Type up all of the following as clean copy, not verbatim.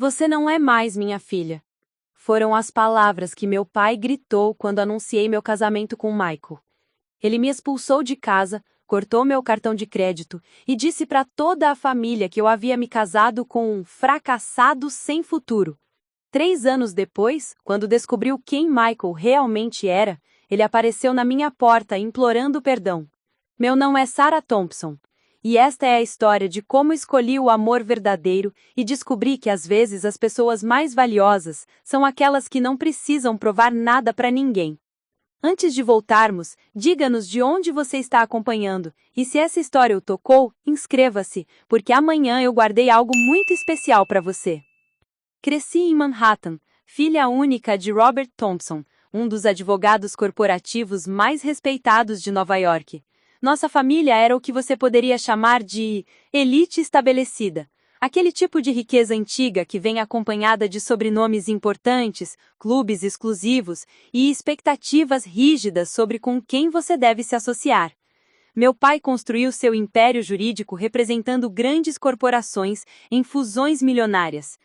Você não é mais minha filha. Foram as palavras que meu pai gritou quando anunciei meu casamento com Michael. Ele me expulsou de casa, cortou meu cartão de crédito e disse para toda a família que eu havia me casado com um fracassado sem futuro. 3 anos depois, quando descobriu quem Michael realmente era, ele apareceu na minha porta implorando perdão. Meu nome é Sarah Thompson. E esta é a história de como escolhi o amor verdadeiro e descobri que às vezes as pessoas mais valiosas são aquelas que não precisam provar nada para ninguém. Antes de voltarmos, diga-nos de onde você está acompanhando e se essa história o tocou, inscreva-se, porque amanhã eu guardei algo muito especial para você. Cresci em Manhattan, filha única de Robert Thompson, um dos advogados corporativos mais respeitados de Nova York. Nossa família era o que você poderia chamar de elite estabelecida. Aquele tipo de riqueza antiga que vem acompanhada de sobrenomes importantes, clubes exclusivos e expectativas rígidas sobre com quem você deve se associar. Meu pai construiu seu império jurídico representando grandes corporações em fusões milionárias.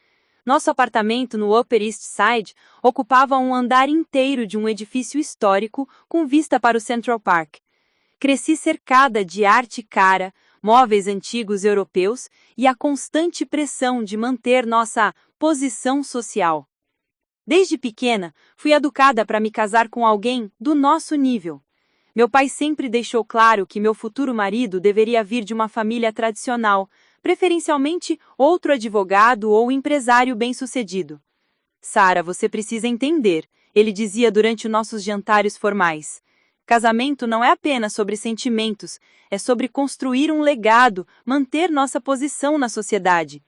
Nosso apartamento no Upper East Side ocupava um andar inteiro de um edifício histórico com vista para o Central Park. Cresci cercada de arte cara, móveis antigos europeus e a constante pressão de manter nossa posição social. Desde pequena, fui educada para me casar com alguém do nosso nível. Meu pai sempre deixou claro que meu futuro marido deveria vir de uma família tradicional, preferencialmente outro advogado ou empresário bem-sucedido. Sarah, você precisa entender, ele dizia durante nossos jantares formais. Casamento não é apenas sobre sentimentos, é sobre construir um legado, manter nossa posição na sociedade.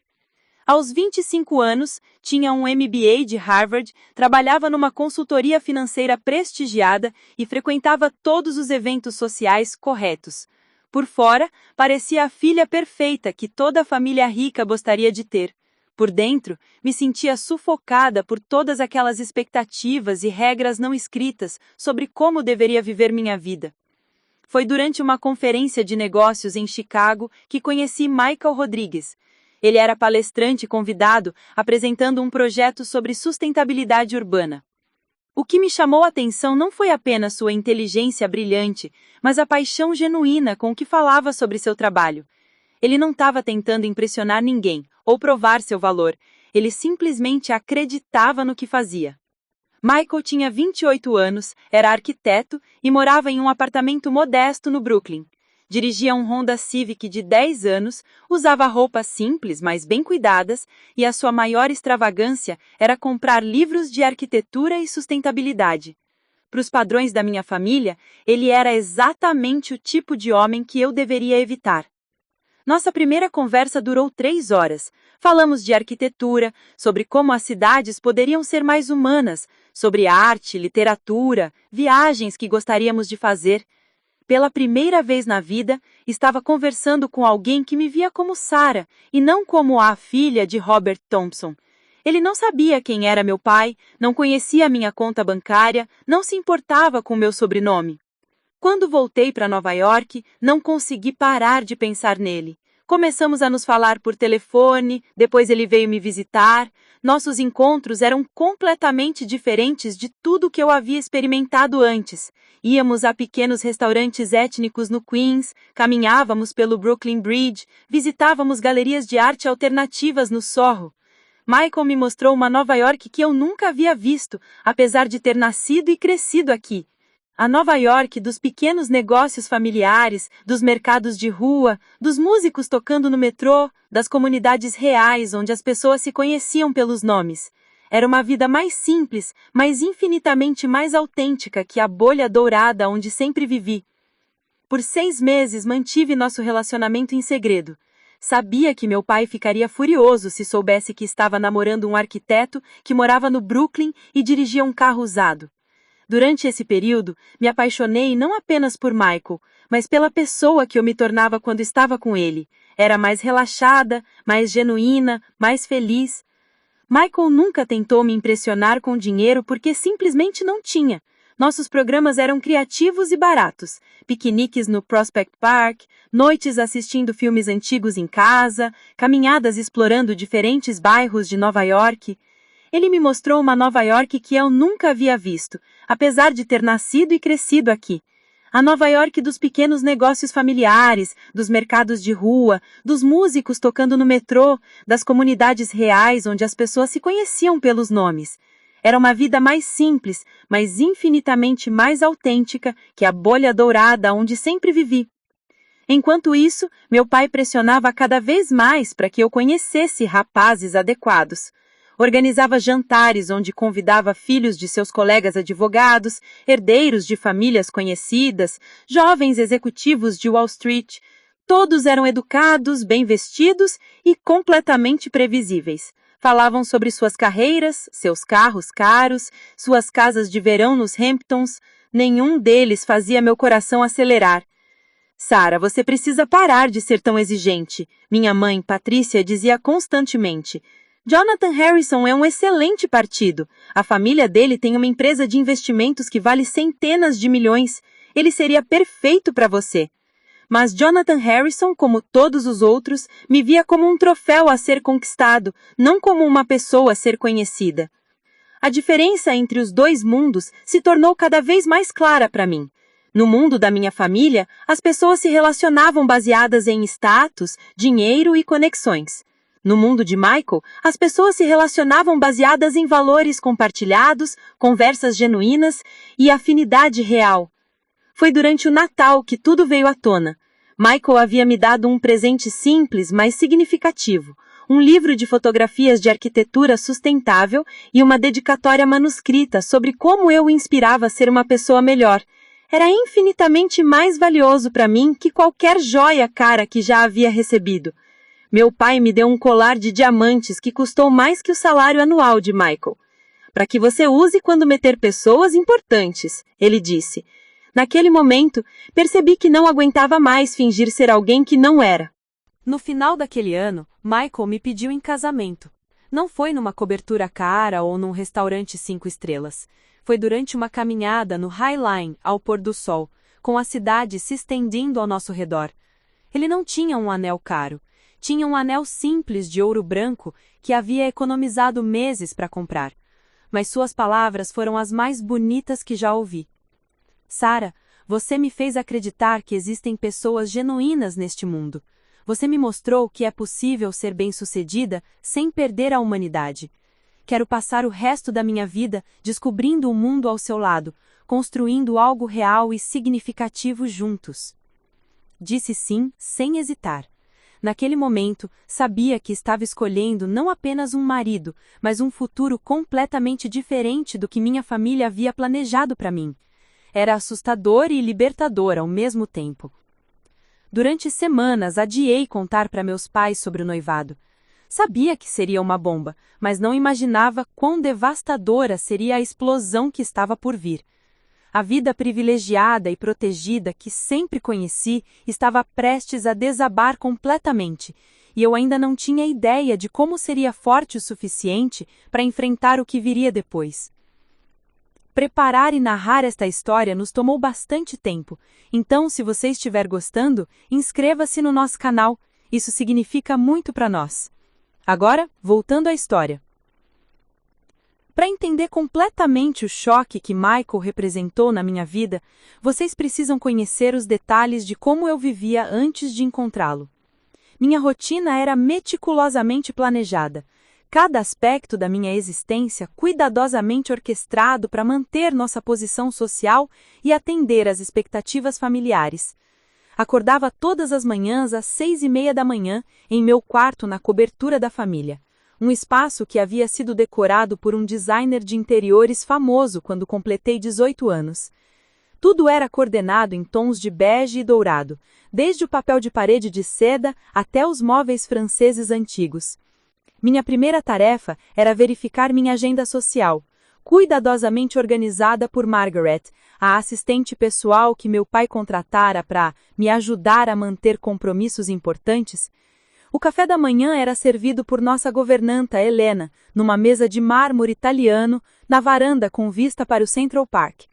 Aos 25 anos, tinha um MBA de Harvard, trabalhava numa consultoria financeira prestigiada e frequentava todos os eventos sociais corretos. Por fora, parecia a filha perfeita que toda família rica gostaria de ter. Por dentro, me sentia sufocada por todas aquelas expectativas e regras não escritas sobre como deveria viver minha vida. Foi durante uma conferência de negócios em Chicago que conheci Michael Rodrigues. Ele era palestrante convidado, apresentando um projeto sobre sustentabilidade urbana. O que me chamou a atenção não foi apenas sua inteligência brilhante, mas a paixão genuína com que falava sobre seu trabalho. Ele não estava tentando impressionar ninguém ou provar seu valor, ele simplesmente acreditava no que fazia. Michael tinha 28 anos, era arquiteto e morava em um apartamento modesto no Brooklyn. Dirigia um Honda Civic de 10 anos, usava roupas simples, mas bem cuidadas, e a sua maior extravagância era comprar livros de arquitetura e sustentabilidade. Para os padrões da minha família, ele era exatamente o tipo de homem que eu deveria evitar. Nossa primeira conversa durou 3 horas. Falamos de arquitetura, sobre como as cidades poderiam ser mais humanas, sobre arte, literatura, viagens que gostaríamos de fazer. Pela primeira vez na vida, estava conversando com alguém que me via como Sarah e não como a filha de Robert Thompson. Ele não sabia quem era meu pai, não conhecia minha conta bancária, não se importava com meu sobrenome. Quando voltei para Nova York, não consegui parar de pensar nele. Começamos a nos falar por telefone, depois ele veio me visitar. Nossos encontros eram completamente diferentes de tudo que eu havia experimentado antes. Íamos a pequenos restaurantes étnicos no Queens, caminhávamos pelo Brooklyn Bridge, visitávamos galerias de arte alternativas no Soho. Michael me mostrou uma Nova York que eu nunca havia visto, apesar de ter nascido e crescido aqui. A Nova York dos pequenos negócios familiares, dos mercados de rua, dos músicos tocando no metrô, das comunidades reais onde as pessoas se conheciam pelos nomes. Era uma vida mais simples, mas infinitamente mais autêntica que a bolha dourada onde sempre vivi. Por 6 meses mantive nosso relacionamento em segredo. Sabia que meu pai ficaria furioso se soubesse que estava namorando um arquiteto que morava no Brooklyn e dirigia um carro usado. Durante esse período, me apaixonei não apenas por Michael, mas pela pessoa que eu me tornava quando estava com ele. Era mais relaxada, mais genuína, mais feliz. Michael nunca tentou me impressionar com dinheiro porque simplesmente não tinha. Nossos programas eram criativos e baratos. Piqueniques no Prospect Park, noites assistindo filmes antigos em casa, caminhadas explorando diferentes bairros de Nova York. Ele me mostrou uma Nova York que eu nunca havia visto, apesar de ter nascido e crescido aqui. A Nova York dos pequenos negócios familiares, dos mercados de rua, dos músicos tocando no metrô, das comunidades reais onde as pessoas se conheciam pelos nomes. Era uma vida mais simples, mas infinitamente mais autêntica que a bolha dourada onde sempre vivi. Enquanto isso, meu pai pressionava cada vez mais para que eu conhecesse rapazes adequados. Organizava jantares onde convidava filhos de seus colegas advogados, herdeiros de famílias conhecidas, jovens executivos de Wall Street. Todos eram educados, bem vestidos e completamente previsíveis. Falavam sobre suas carreiras, seus carros caros, suas casas de verão nos Hamptons. Nenhum deles fazia meu coração acelerar. Sarah, você precisa parar de ser tão exigente. Minha mãe, Patrícia, dizia constantemente. Jonathan Harrison é um excelente partido. A família dele tem uma empresa de investimentos que vale centenas de milhões. Ele seria perfeito para você. Mas Jonathan Harrison, como todos os outros, me via como um troféu a ser conquistado, não como uma pessoa a ser conhecida. A diferença entre os dois mundos se tornou cada vez mais clara para mim. No mundo da minha família, as pessoas se relacionavam baseadas em status, dinheiro e conexões. No mundo de Michael, as pessoas se relacionavam baseadas em valores compartilhados, conversas genuínas e afinidade real. Foi durante o Natal que tudo veio à tona. Michael havia me dado um presente simples, mas significativo. Um livro de fotografias de arquitetura sustentável e uma dedicatória manuscrita sobre como eu o inspirava a ser uma pessoa melhor. Era infinitamente mais valioso para mim que qualquer joia cara que já havia recebido. Meu pai me deu um colar de diamantes que custou mais que o salário anual de Michael. Para que você use quando meter pessoas importantes, ele disse. Naquele momento, percebi que não aguentava mais fingir ser alguém que não era. No final daquele ano, Michael me pediu em casamento. Não foi numa cobertura cara ou num restaurante 5 estrelas. Foi durante uma caminhada no High Line ao pôr do sol, com a cidade se estendendo ao nosso redor. Ele não tinha um anel caro. Tinha um anel simples de ouro branco que havia economizado meses para comprar. Mas suas palavras foram as mais bonitas que já ouvi. Sarah, você me fez acreditar que existem pessoas genuínas neste mundo. Você me mostrou que é possível ser bem-sucedida sem perder a humanidade. Quero passar o resto da minha vida descobrindo o mundo ao seu lado, construindo algo real e significativo juntos. Disse sim, sem hesitar. Naquele momento, sabia que estava escolhendo não apenas um marido, mas um futuro completamente diferente do que minha família havia planejado para mim. Era assustador e libertador ao mesmo tempo. Durante semanas, adiei contar para meus pais sobre o noivado. Sabia que seria uma bomba, mas não imaginava quão devastadora seria a explosão que estava por vir. A vida privilegiada e protegida que sempre conheci estava prestes a desabar completamente, e eu ainda não tinha ideia de como seria forte o suficiente para enfrentar o que viria depois. Preparar e narrar esta história nos tomou bastante tempo, então se você estiver gostando, inscreva-se no nosso canal, isso significa muito para nós. Agora, voltando à história. Para entender completamente o choque que Michael representou na minha vida, vocês precisam conhecer os detalhes de como eu vivia antes de encontrá-lo. Minha rotina era meticulosamente planejada. Cada aspecto da minha existência cuidadosamente orquestrado para manter nossa posição social e atender às expectativas familiares. Acordava todas as manhãs às 6:30 da manhã em meu quarto na cobertura da família. Um espaço que havia sido decorado por um designer de interiores famoso quando completei 18 anos. Tudo era coordenado em tons de bege e dourado, desde o papel de parede de seda até os móveis franceses antigos. Minha primeira tarefa era verificar minha agenda social, cuidadosamente organizada por Margaret, a assistente pessoal que meu pai contratara para me ajudar a manter compromissos importantes. O café da manhã era servido por nossa governanta, Helena, numa mesa de mármore italiano, na varanda com vista para o Central Park.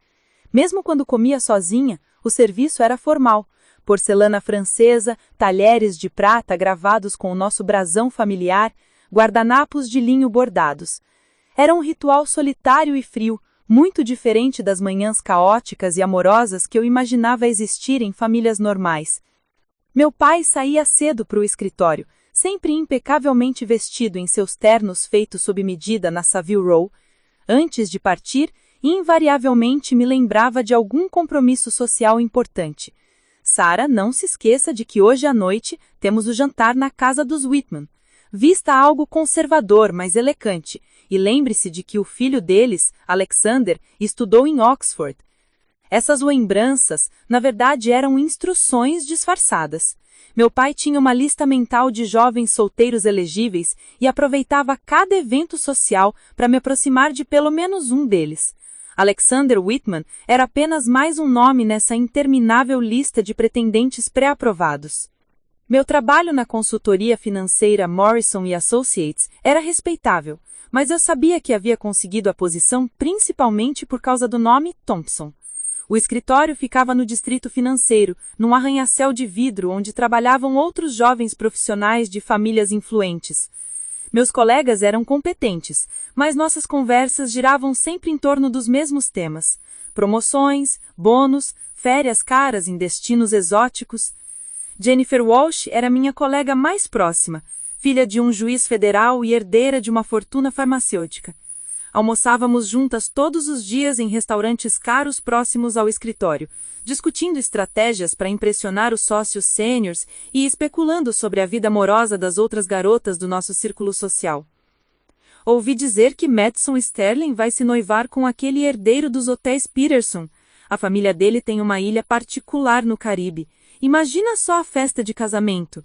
Mesmo quando comia sozinha, o serviço era formal. Porcelana francesa, talheres de prata gravados com o nosso brasão familiar, guardanapos de linho bordados. Era um ritual solitário e frio, muito diferente das manhãs caóticas e amorosas que eu imaginava existir em famílias normais. Meu pai saía cedo para o escritório, sempre impecavelmente vestido em seus ternos feitos sob medida na Savile Row. Antes de partir, invariavelmente me lembrava de algum compromisso social importante. Sara, não se esqueça de que hoje à noite temos o jantar na casa dos Whitman. Vista algo conservador, mas elegante, e lembre-se de que o filho deles, Alexander, estudou em Oxford. Essas lembranças, na verdade, eram instruções disfarçadas. Meu pai tinha uma lista mental de jovens solteiros elegíveis e aproveitava cada evento social para me aproximar de pelo menos um deles. Alexander Whitman era apenas mais um nome nessa interminável lista de pretendentes pré-aprovados. Meu trabalho na consultoria financeira Morrison & Associates era respeitável, mas eu sabia que havia conseguido a posição principalmente por causa do nome Thompson. O escritório ficava no distrito financeiro, num arranha-céu de vidro onde trabalhavam outros jovens profissionais de famílias influentes. Meus colegas eram competentes, mas nossas conversas giravam sempre em torno dos mesmos temas: promoções, bônus, férias caras em destinos exóticos. Jennifer Walsh era minha colega mais próxima, filha de um juiz federal e herdeira de uma fortuna farmacêutica. Almoçávamos juntas todos os dias em restaurantes caros próximos ao escritório, discutindo estratégias para impressionar os sócios sêniores e especulando sobre a vida amorosa das outras garotas do nosso círculo social. Ouvi dizer que Madison Sterling vai se noivar com aquele herdeiro dos hotéis Peterson. A família dele tem uma ilha particular no Caribe. Imagina só a festa de casamento.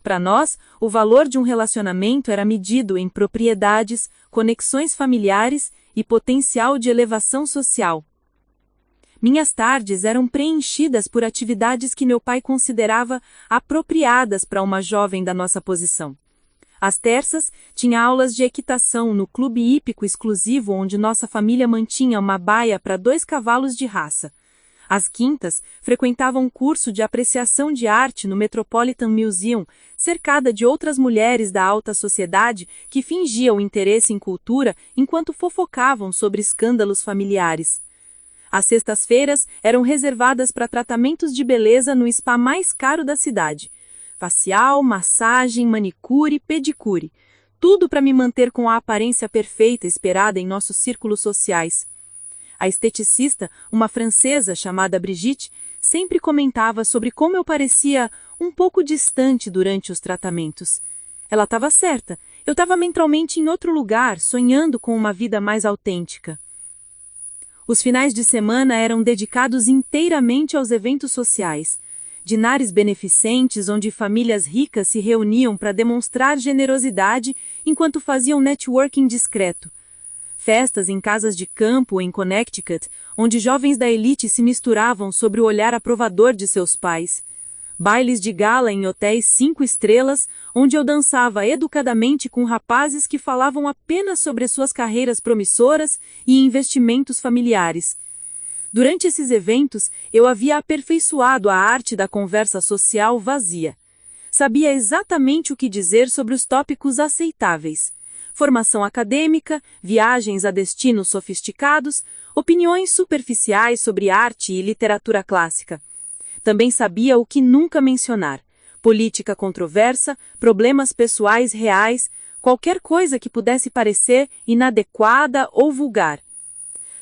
Para nós, o valor de um relacionamento era medido em propriedades, conexões familiares e potencial de elevação social. Minhas tardes eram preenchidas por atividades que meu pai considerava apropriadas para uma jovem da nossa posição. Às terças, tinha aulas de equitação no clube hípico exclusivo onde nossa família mantinha uma baia para 2 cavalos de raça. Às quintas, frequentava um curso de apreciação de arte no Metropolitan Museum, cercada de outras mulheres da alta sociedade que fingiam interesse em cultura enquanto fofocavam sobre escândalos familiares. As sextas-feiras eram reservadas para tratamentos de beleza no spa mais caro da cidade. Facial, massagem, manicure, pedicure. Tudo para me manter com a aparência perfeita esperada em nossos círculos sociais. A esteticista, uma francesa chamada Brigitte, sempre comentava sobre como eu parecia um pouco distante durante os tratamentos. Ela estava certa, eu estava mentalmente em outro lugar, sonhando com uma vida mais autêntica. Os finais de semana eram dedicados inteiramente aos eventos sociais. Dinares beneficentes onde famílias ricas se reuniam para demonstrar generosidade enquanto faziam networking discreto. Festas em casas de campo em Connecticut, onde jovens da elite se misturavam sob o olhar aprovador de seus pais. Bailes de gala em hotéis 5 estrelas, onde eu dançava educadamente com rapazes que falavam apenas sobre suas carreiras promissoras e investimentos familiares. Durante esses eventos, eu havia aperfeiçoado a arte da conversa social vazia. Sabia exatamente o que dizer sobre os tópicos aceitáveis. Formação acadêmica, viagens a destinos sofisticados, opiniões superficiais sobre arte e literatura clássica. Também sabia o que nunca mencionar: política controversa, problemas pessoais reais, qualquer coisa que pudesse parecer inadequada ou vulgar.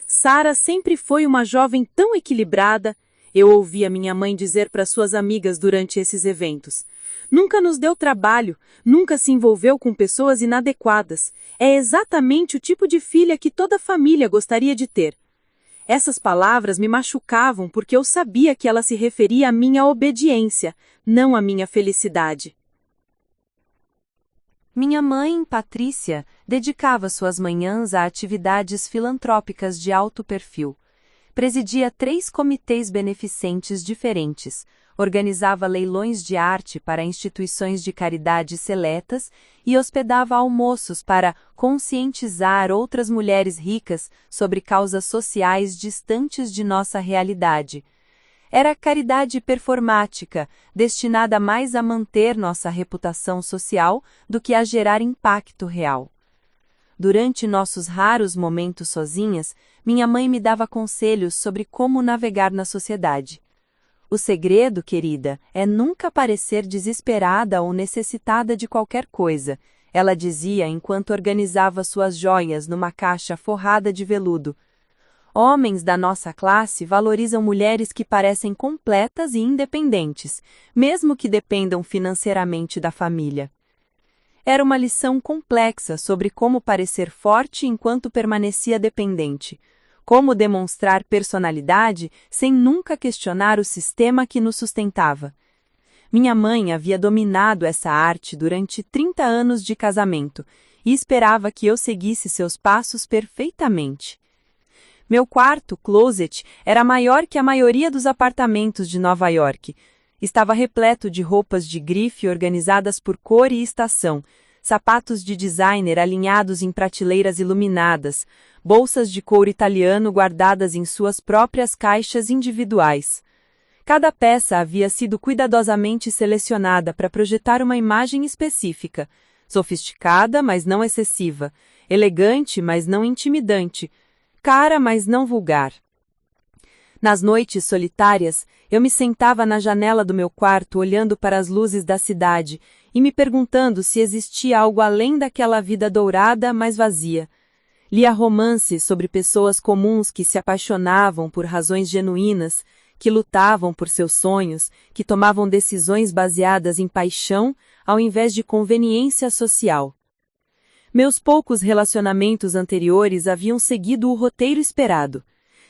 Sara sempre foi uma jovem tão equilibrada, eu ouvia minha mãe dizer para suas amigas durante esses eventos. Nunca nos deu trabalho, nunca se envolveu com pessoas inadequadas. É exatamente o tipo de filha que toda família gostaria de ter. Essas palavras me machucavam porque eu sabia que ela se referia à minha obediência, não à minha felicidade. Minha mãe, Patrícia, dedicava suas manhãs a atividades filantrópicas de alto perfil. Presidia 3 comitês beneficentes diferentes, organizava leilões de arte para instituições de caridade seletas e hospedava almoços para conscientizar outras mulheres ricas sobre causas sociais distantes de nossa realidade. Era caridade performática, destinada mais a manter nossa reputação social do que a gerar impacto real. Durante nossos raros momentos sozinhas, minha mãe me dava conselhos sobre como navegar na sociedade. O segredo, querida, é nunca parecer desesperada ou necessitada de qualquer coisa, ela dizia enquanto organizava suas joias numa caixa forrada de veludo. Homens da nossa classe valorizam mulheres que parecem completas e independentes, mesmo que dependam financeiramente da família. Era uma lição complexa sobre como parecer forte enquanto permanecia dependente, como demonstrar personalidade sem nunca questionar o sistema que nos sustentava. Minha mãe havia dominado essa arte durante 30 anos de casamento e esperava que eu seguisse seus passos perfeitamente. Meu quarto, closet, era maior que a maioria dos apartamentos de Nova York. Estava repleto de roupas de grife organizadas por cor e estação, sapatos de designer alinhados em prateleiras iluminadas, bolsas de couro italiano guardadas em suas próprias caixas individuais. Cada peça havia sido cuidadosamente selecionada para projetar uma imagem específica, sofisticada, mas não excessiva, elegante, mas não intimidante, cara, mas não vulgar. Nas noites solitárias, eu me sentava na janela do meu quarto olhando para as luzes da cidade e me perguntando se existia algo além daquela vida dourada, mas vazia. Lia romances sobre pessoas comuns que se apaixonavam por razões genuínas, que lutavam por seus sonhos, que tomavam decisões baseadas em paixão ao invés de conveniência social. Meus poucos relacionamentos anteriores haviam seguido o roteiro esperado.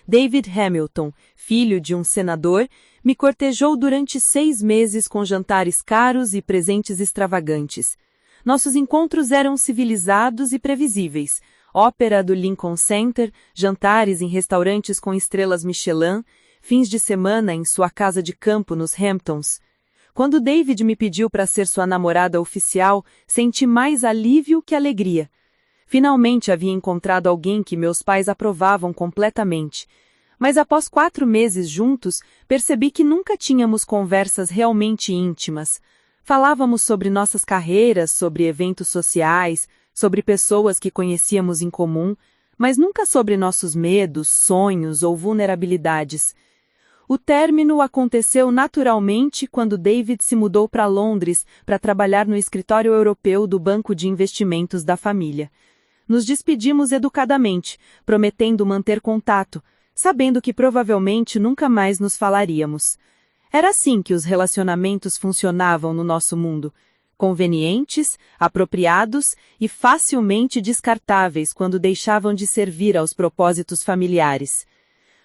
David Hamilton, filho de um senador, me cortejou durante 6 meses com jantares caros e presentes extravagantes. Nossos encontros eram civilizados e previsíveis. Ópera do Lincoln Center, jantares em restaurantes com estrelas Michelin, fins de semana em sua casa de campo nos Hamptons. Quando David me pediu para ser sua namorada oficial, senti mais alívio que alegria. Finalmente havia encontrado alguém que meus pais aprovavam completamente. Mas após 4 meses juntos, percebi que nunca tínhamos conversas realmente íntimas. Falávamos sobre nossas carreiras, sobre eventos sociais, sobre pessoas que conhecíamos em comum, mas nunca sobre nossos medos, sonhos ou vulnerabilidades. O término aconteceu naturalmente quando David se mudou para Londres para trabalhar no escritório europeu do banco de investimentos da família. Nos despedimos educadamente, prometendo manter contato, sabendo que provavelmente nunca mais nos falaríamos. Era assim que os relacionamentos funcionavam no nosso mundo, convenientes, apropriados e facilmente descartáveis quando deixavam de servir aos propósitos familiares.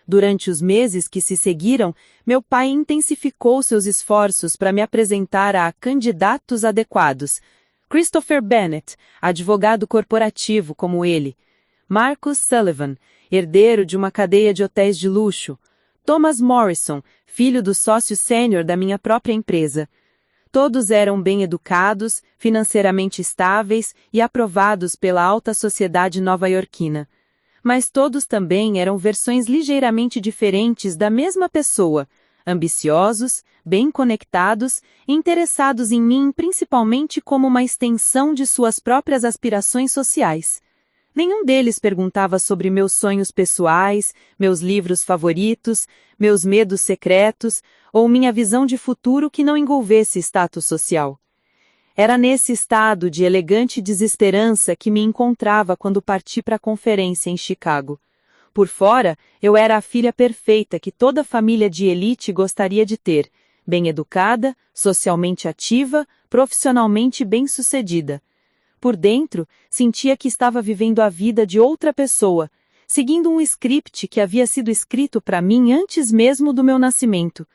Durante os meses que se seguiram, meu pai intensificou seus esforços para me apresentar a candidatos adequados. Christopher Bennett, advogado corporativo como ele. Marcus Sullivan, herdeiro de uma cadeia de hotéis de luxo. Thomas Morrison, filho do sócio sênior da minha própria empresa. Todos eram bem educados, financeiramente estáveis e aprovados pela alta sociedade nova-iorquina. Mas todos também eram versões ligeiramente diferentes da mesma pessoa, ambiciosos, bem conectados, interessados em mim principalmente como uma extensão de suas próprias aspirações sociais. Nenhum deles perguntava sobre meus sonhos pessoais, meus livros favoritos, meus medos secretos ou minha visão de futuro que não envolvesse status social. Era nesse estado de elegante desesperança que me encontrava quando parti para a conferência em Chicago. Por fora, eu era a filha perfeita que toda família de elite gostaria de ter, bem educada, socialmente ativa, profissionalmente bem-sucedida. Por dentro, sentia que estava vivendo a vida de outra pessoa, seguindo um script que havia sido escrito para mim antes mesmo do meu nascimento.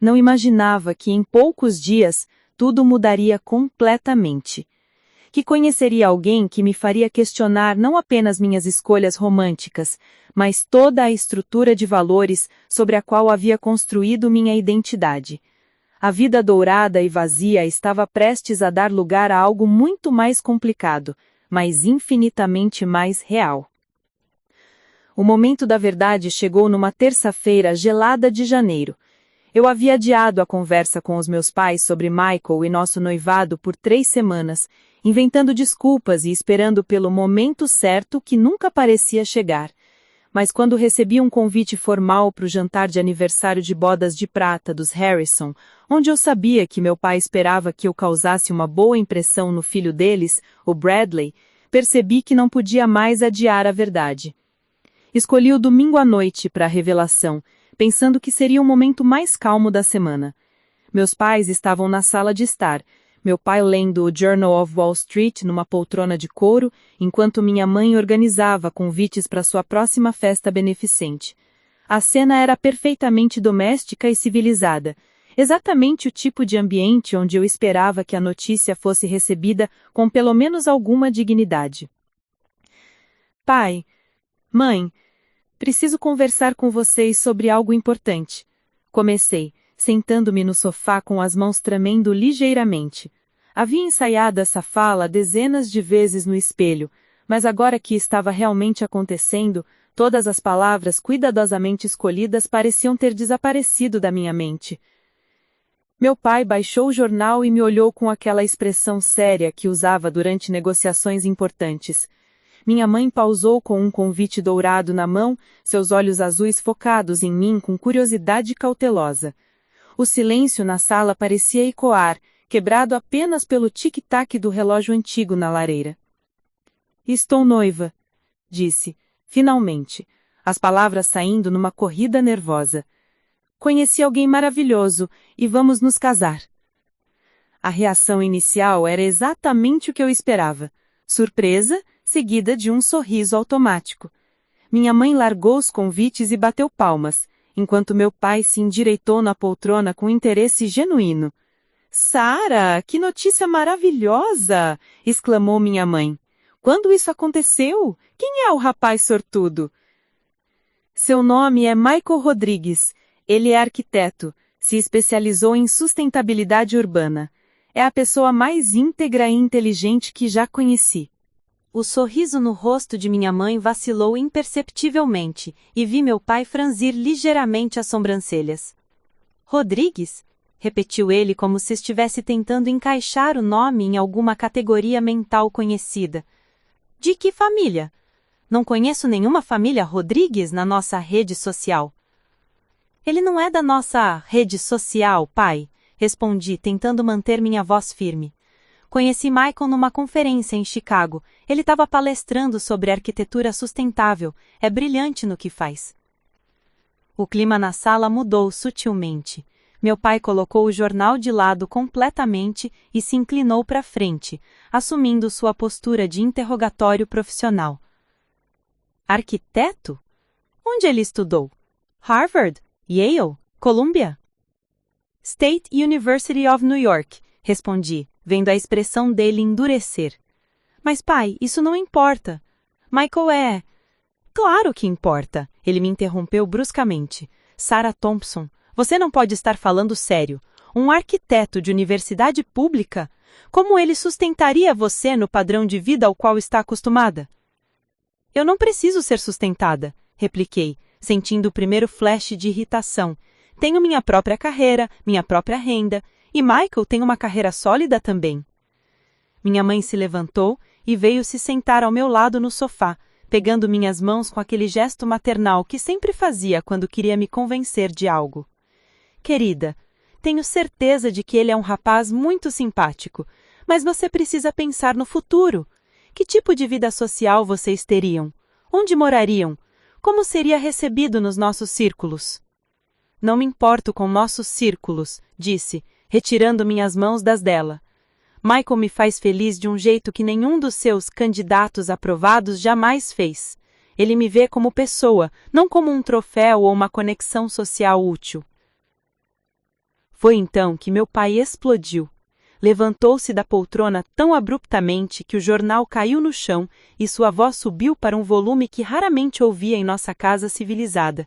Não imaginava que em poucos dias tudo mudaria completamente. que conheceria alguém que me faria questionar não apenas minhas escolhas românticas, mas toda a estrutura de valores sobre a qual havia construído minha identidade. A vida dourada e vazia estava prestes a dar lugar a algo muito mais complicado, mas infinitamente mais real. O momento da verdade chegou numa terça-feira gelada de janeiro. Eu havia adiado a conversa com os meus pais sobre Michael e nosso noivado por 3 semanas, inventando desculpas e esperando pelo momento certo que nunca parecia chegar. Mas quando recebi um convite formal para o jantar de aniversário de bodas de prata dos Harrison, onde eu sabia que meu pai esperava que eu causasse uma boa impressão no filho deles, o Bradley, percebi que não podia mais adiar a verdade. Escolhi o domingo à noite para a revelação, pensando que seria o momento mais calmo da semana. Meus pais estavam na sala de estar, meu pai lendo o Journal of Wall Street numa poltrona de couro, enquanto minha mãe organizava convites para sua próxima festa beneficente. A cena era perfeitamente doméstica e civilizada, exatamente o tipo de ambiente onde eu esperava que a notícia fosse recebida com pelo menos alguma dignidade. Pai, mãe, preciso conversar com vocês sobre algo importante. Comecei, sentando-me no sofá com as mãos tremendo ligeiramente. Havia ensaiado essa fala dezenas de vezes no espelho, mas agora que estava realmente acontecendo, todas as palavras cuidadosamente escolhidas pareciam ter desaparecido da minha mente. Meu pai baixou o jornal e me olhou com aquela expressão séria que usava durante negociações importantes. Minha mãe pausou com um convite dourado na mão, seus olhos azuis focados em mim com curiosidade cautelosa. O silêncio na sala parecia ecoar, quebrado apenas pelo tic-tac do relógio antigo na lareira. Estou noiva, disse, finalmente, as palavras saindo numa corrida nervosa. Conheci alguém maravilhoso e vamos nos casar. A reação inicial era exatamente o que eu esperava. Surpresa, seguida de um sorriso automático. Minha mãe largou os convites e bateu palmas, enquanto meu pai se endireitou na poltrona com interesse genuíno. Sara, que notícia maravilhosa! Exclamou minha mãe. Quando isso aconteceu? Quem é o rapaz sortudo? Seu nome é Michael Rodrigues. Ele é arquiteto, se especializou em sustentabilidade urbana. É a pessoa mais íntegra e inteligente que já conheci. O sorriso no rosto de minha mãe vacilou imperceptivelmente, e vi meu pai franzir ligeiramente as sobrancelhas. Rodrigues? Repetiu ele como se estivesse tentando encaixar o nome em alguma categoria mental conhecida. De que família? Não conheço nenhuma família Rodrigues na nossa rede social. Ele não é da nossa rede social, pai, respondi, tentando manter minha voz firme. Conheci Michael numa conferência em Chicago. Ele estava palestrando sobre arquitetura sustentável. É brilhante no que faz. O clima na sala mudou sutilmente. Meu pai colocou o jornal de lado completamente e se inclinou para frente, assumindo sua postura de interrogatório profissional. Arquiteto? Onde ele estudou? Harvard? Yale? Columbia? State University of New York, respondi, vendo a expressão dele endurecer. Mas pai, isso não importa. Michael é... Claro que importa, ele me interrompeu bruscamente. Sarah Thompson, você não pode estar falando sério. Um arquiteto de universidade pública? Como ele sustentaria você no padrão de vida ao qual está acostumada? Eu não preciso ser sustentada, repliquei, sentindo o primeiro flash de irritação. Tenho minha própria carreira, minha própria renda, e Michael tem uma carreira sólida também. Minha mãe se levantou e veio se sentar ao meu lado no sofá, pegando minhas mãos com aquele gesto maternal que sempre fazia quando queria me convencer de algo. Querida, tenho certeza de que ele é um rapaz muito simpático, mas você precisa pensar no futuro. Que tipo de vida social vocês teriam? Onde morariam? Como seria recebido nos nossos círculos? Não me importo com nossos círculos, disse, retirando minhas mãos das dela. Michael me faz feliz de um jeito que nenhum dos seus candidatos aprovados jamais fez. Ele me vê como pessoa, não como um troféu ou uma conexão social útil. Foi então que meu pai explodiu. Levantou-se da poltrona tão abruptamente que o jornal caiu no chão e sua voz subiu para um volume que raramente ouvia em nossa casa civilizada.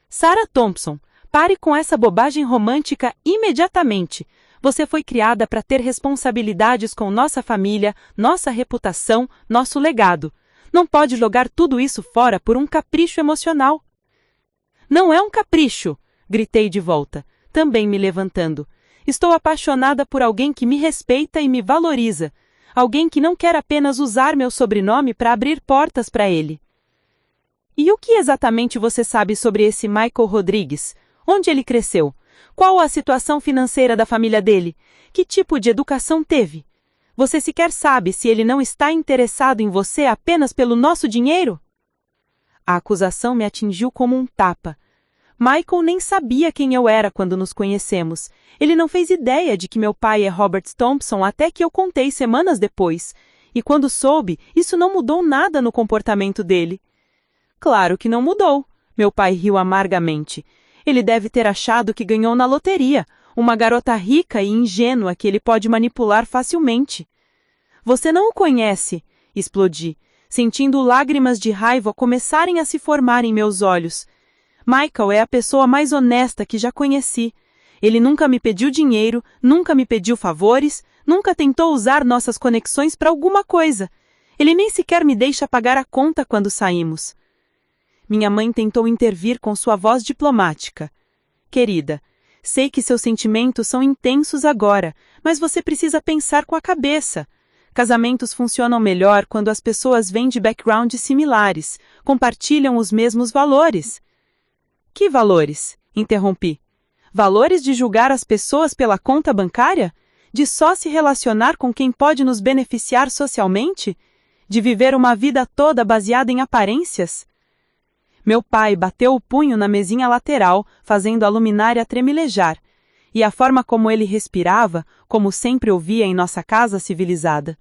Sarah Thompson, pare com essa bobagem romântica imediatamente. Você foi criada para ter responsabilidades com nossa família, nossa reputação, nosso legado. Não pode jogar tudo isso fora por um capricho emocional. Não é um capricho, gritei de volta, também me levantando. Estou apaixonada por alguém que me respeita e me valoriza. Alguém que não quer apenas usar meu sobrenome para abrir portas para ele. E o que exatamente você sabe sobre esse Michael Rodrigues? Onde ele cresceu? Qual a situação financeira da família dele? Que tipo de educação teve? Você sequer sabe se ele não está interessado em você apenas pelo nosso dinheiro? A acusação me atingiu como um tapa. Michael nem sabia quem eu era quando nos conhecemos. Ele não fez ideia de que meu pai é Robert Thompson até que eu contei semanas depois. E quando soube, isso não mudou nada no comportamento dele. Claro que não mudou. Meu pai riu amargamente. Ele deve ter achado que ganhou na loteria, uma garota rica e ingênua que ele pode manipular facilmente. Você não o conhece, explodi, sentindo lágrimas de raiva começarem a se formar em meus olhos. Michael é a pessoa mais honesta que já conheci. Ele nunca me pediu dinheiro, nunca me pediu favores, nunca tentou usar nossas conexões para alguma coisa. Ele nem sequer me deixa pagar a conta quando saímos. Minha mãe tentou intervir com sua voz diplomática. Querida, sei que seus sentimentos são intensos agora, mas você precisa pensar com a cabeça. Casamentos funcionam melhor quando as pessoas vêm de backgrounds similares, compartilham os mesmos valores. Que valores? Interrompi. Valores de julgar as pessoas pela conta bancária? De só se relacionar com quem pode nos beneficiar socialmente? De viver uma vida toda baseada em aparências? Meu pai bateu o punho na mesinha lateral, fazendo a luminária tremelejar, e a forma como ele respirava, como sempre ouvia em nossa casa civilizada.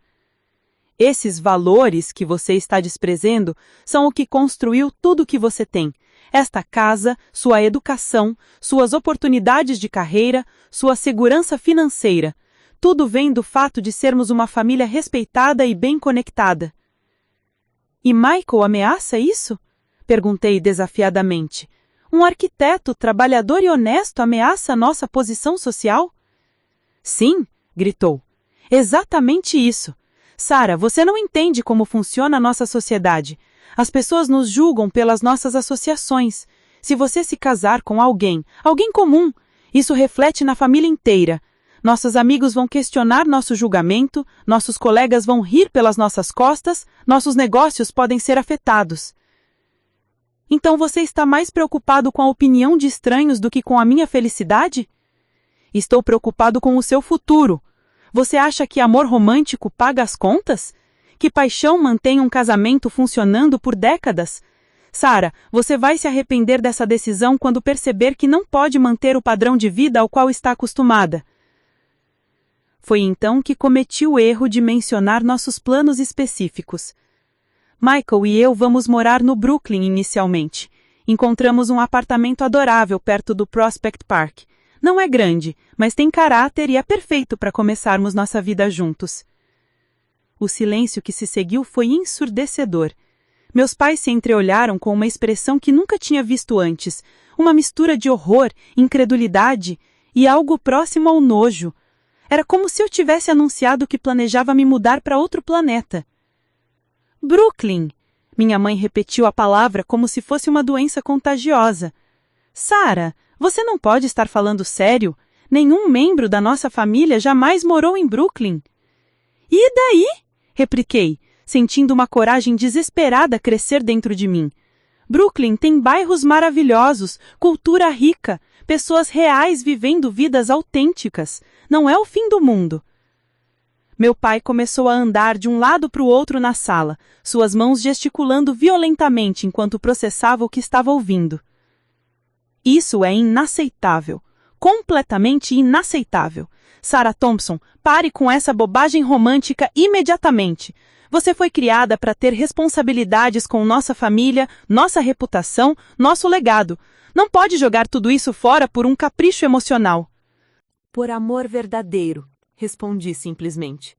Esses valores que você está desprezando são o que construiu tudo o que você tem. Esta casa, sua educação, suas oportunidades de carreira, sua segurança financeira. Tudo vem do fato de sermos uma família respeitada e bem conectada. E Michael ameaça isso? Perguntei desafiadamente. Um arquiteto, trabalhador e honesto ameaça nossa posição social? Sim, gritou. Exatamente isso. Sarah, você não entende como funciona a nossa sociedade. As pessoas nos julgam pelas nossas associações. Se você se casar com alguém comum, isso reflete na família inteira. Nossos amigos vão questionar nosso julgamento, nossos colegas vão rir pelas nossas costas, nossos negócios podem ser afetados. Então você está mais preocupado com a opinião de estranhos do que com a minha felicidade? Estou preocupado com o seu futuro. Você acha que amor romântico paga as contas? Que paixão mantém um casamento funcionando por décadas? Sarah, você vai se arrepender dessa decisão quando perceber que não pode manter o padrão de vida ao qual está acostumada. Foi então que cometi o erro de mencionar nossos planos específicos. Michael e eu vamos morar no Brooklyn inicialmente. Encontramos um apartamento adorável perto do Prospect Park. Não é grande, mas tem caráter e é perfeito para começarmos nossa vida juntos. O silêncio que se seguiu foi ensurdecedor. Meus pais se entreolharam com uma expressão que nunca tinha visto antes, uma mistura de horror, incredulidade e algo próximo ao nojo. Era como se eu tivesse anunciado que planejava me mudar para outro planeta. Brooklyn! Minha mãe repetiu a palavra como se fosse uma doença contagiosa. Sarah, você não pode estar falando sério? Nenhum membro da nossa família jamais morou em Brooklyn. E daí? Repliquei, sentindo uma coragem desesperada crescer dentro de mim. Brooklyn tem bairros maravilhosos, cultura rica, pessoas reais vivendo vidas autênticas. Não é o fim do mundo. Meu pai começou a andar de um lado para o outro na sala, suas mãos gesticulando violentamente enquanto processava o que estava ouvindo. Isso é inaceitável. Completamente inaceitável. Sarah Thompson, pare com essa bobagem romântica imediatamente. Você foi criada para ter responsabilidades com nossa família, nossa reputação, nosso legado. Não pode jogar tudo isso fora por um capricho emocional. Por amor verdadeiro, respondi simplesmente.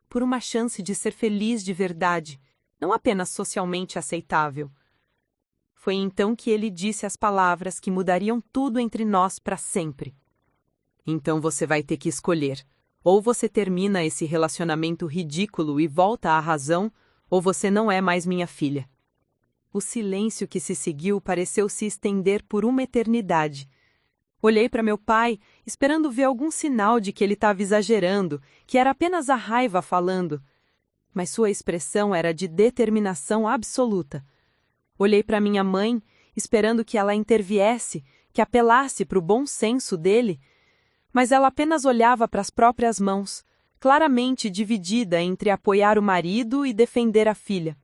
Por uma chance de ser feliz de verdade, não apenas socialmente aceitável. Foi então que ele disse as palavras que mudariam tudo entre nós para sempre. Então você vai ter que escolher. Ou você termina esse relacionamento ridículo e volta à razão, ou você não é mais minha filha. O silêncio que se seguiu pareceu se estender por uma eternidade. Olhei para meu pai, esperando ver algum sinal de que ele estava exagerando, que era apenas a raiva falando. Mas sua expressão era de determinação absoluta. Olhei para minha mãe, esperando que ela interviesse, que apelasse para o bom senso dele, mas ela apenas olhava para as próprias mãos, claramente dividida entre apoiar o marido e defender a filha.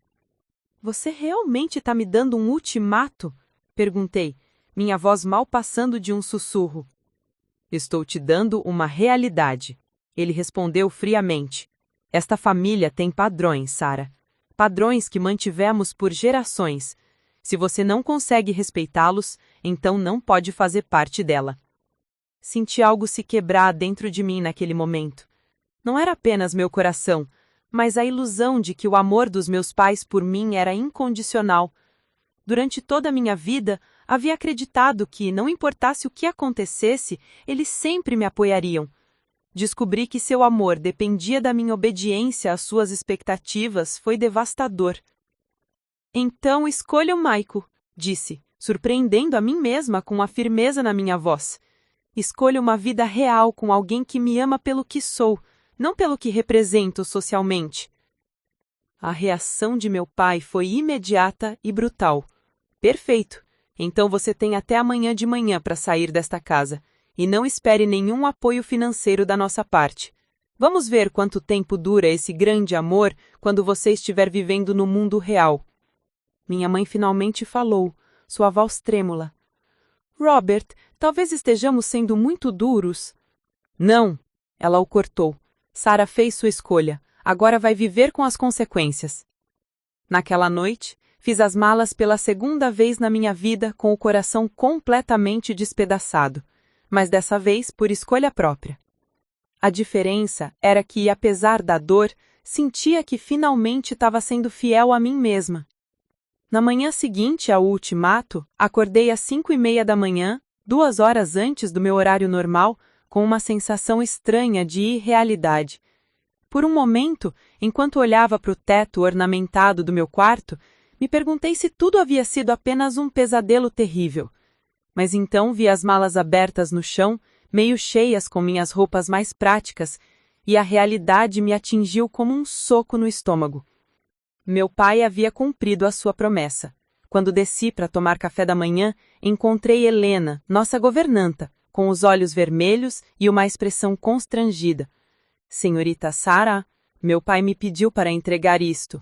Você realmente está me dando um ultimato? Perguntei, minha voz mal passando de um sussurro. Estou te dando uma realidade, ele respondeu friamente. Esta família tem padrões, Sarah. Padrões que mantivemos por gerações. Se você não consegue respeitá-los, então não pode fazer parte dela. Senti algo se quebrar dentro de mim naquele momento. Não era apenas meu coração, mas a ilusão de que o amor dos meus pais por mim era incondicional. Durante toda a minha vida, havia acreditado que, não importasse o que acontecesse, eles sempre me apoiariam. Descobri que seu amor dependia da minha obediência às suas expectativas foi devastador. Então escolha o Michael, disse, surpreendendo a mim mesma com a firmeza na minha voz. Escolha uma vida real com alguém que me ama pelo que sou, não pelo que represento socialmente. A reação de meu pai foi imediata e brutal. Perfeito. Então você tem até amanhã de manhã para sair desta casa. E não espere nenhum apoio financeiro da nossa parte. Vamos ver quanto tempo dura esse grande amor quando você estiver vivendo no mundo real. Minha mãe finalmente falou, sua voz trêmula. Robert, talvez estejamos sendo muito duros. Não, ela o cortou. Sarah fez sua escolha. Agora vai viver com as consequências. Naquela noite, fiz as malas pela segunda vez na minha vida com o coração completamente despedaçado, mas dessa vez por escolha própria. A diferença era que, apesar da dor, sentia que finalmente estava sendo fiel a mim mesma. Na manhã seguinte ao ultimato, acordei às 5:30 da manhã, 2 horas antes do meu horário normal, com uma sensação estranha de irrealidade. Por um momento, enquanto olhava para o teto ornamentado do meu quarto, me perguntei se tudo havia sido apenas um pesadelo terrível. Mas então vi as malas abertas no chão, meio cheias com minhas roupas mais práticas, e a realidade me atingiu como um soco no estômago. Meu pai havia cumprido a sua promessa. Quando desci para tomar café da manhã, encontrei Helena, nossa governanta, com os olhos vermelhos e uma expressão constrangida. Senhorita Sarah, meu pai me pediu para entregar isto.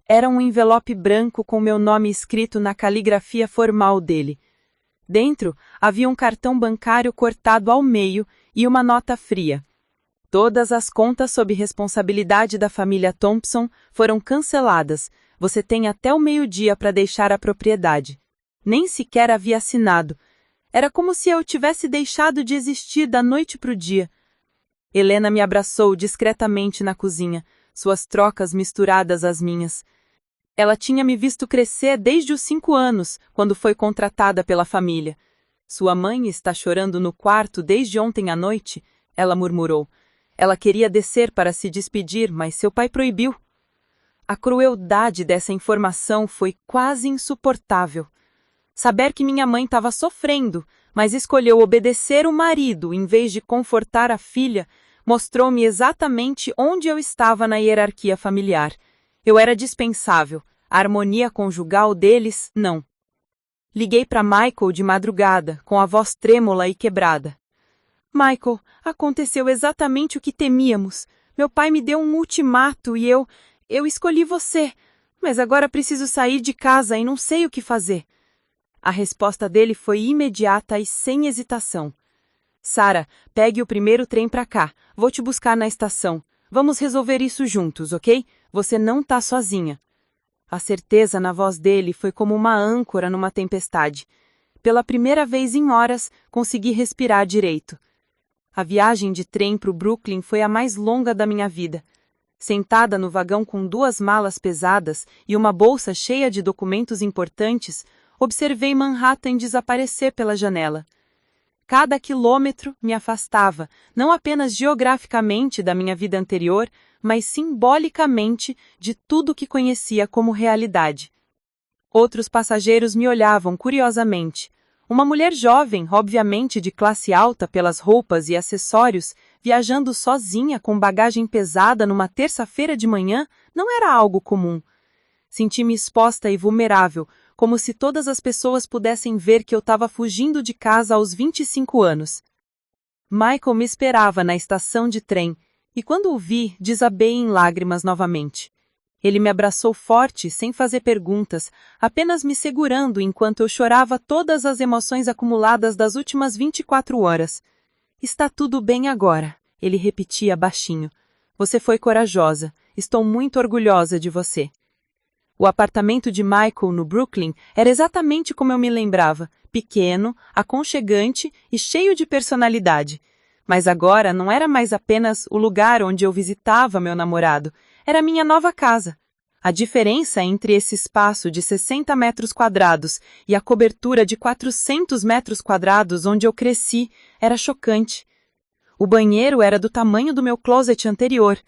Era um envelope branco com meu nome escrito na caligrafia formal dele. Dentro havia um cartão bancário cortado ao meio e uma nota fria. Todas as contas sob responsabilidade da família Thompson foram canceladas. Você tem até o meio-dia para deixar a propriedade. Nem sequer havia assinado. Era como se eu tivesse deixado de existir da noite para o dia. Helena me abraçou discretamente na cozinha, suas trocas misturadas às minhas. Ela tinha me visto crescer desde os 5 anos, quando foi contratada pela família. Sua mãe está chorando no quarto desde ontem à noite, ela murmurou. Ela queria descer para se despedir, mas seu pai proibiu. A crueldade dessa informação foi quase insuportável. Saber que minha mãe estava sofrendo, mas escolheu obedecer o marido em vez de confortar a filha, mostrou-me exatamente onde eu estava na hierarquia familiar. Eu era dispensável. A harmonia conjugal deles, não. Liguei para Michael de madrugada, com a voz trêmula e quebrada. Michael, aconteceu exatamente o que temíamos. Meu pai me deu um ultimato e eu escolhi você. Mas agora preciso sair de casa e não sei o que fazer. A resposta dele foi imediata e sem hesitação. Sarah, pegue o primeiro trem para cá. Vou te buscar na estação. Vamos resolver isso juntos, ok? Você não está sozinha. A certeza na voz dele foi como uma âncora numa tempestade. Pela primeira vez em horas, consegui respirar direito. A viagem de trem para o Brooklyn foi a mais longa da minha vida. Sentada no vagão com 2 malas pesadas e uma bolsa cheia de documentos importantes, observei Manhattan desaparecer pela janela. Cada quilômetro me afastava, não apenas geograficamente da minha vida anterior, mas simbolicamente de tudo que conhecia como realidade. Outros passageiros me olhavam curiosamente. Uma mulher jovem, obviamente de classe alta pelas roupas e acessórios, viajando sozinha com bagagem pesada numa terça-feira de manhã, não era algo comum. Senti-me exposta e vulnerável, como se todas as pessoas pudessem ver que eu estava fugindo de casa aos 25 anos. Michael me esperava na estação de trem, e quando o vi, desabei em lágrimas novamente. Ele me abraçou forte, sem fazer perguntas, apenas me segurando enquanto eu chorava todas as emoções acumuladas das últimas 24 horas. Está tudo bem agora, ele repetia baixinho. Você foi corajosa, estou muito orgulhosa de você. O apartamento de Michael no Brooklyn era exatamente como eu me lembrava, pequeno, aconchegante e cheio de personalidade. Mas agora não era mais apenas o lugar onde eu visitava meu namorado, era minha nova casa. A diferença entre esse espaço de 60 metros quadrados e a cobertura de 400 metros quadrados onde eu cresci era chocante. O banheiro era do tamanho do meu closet anterior.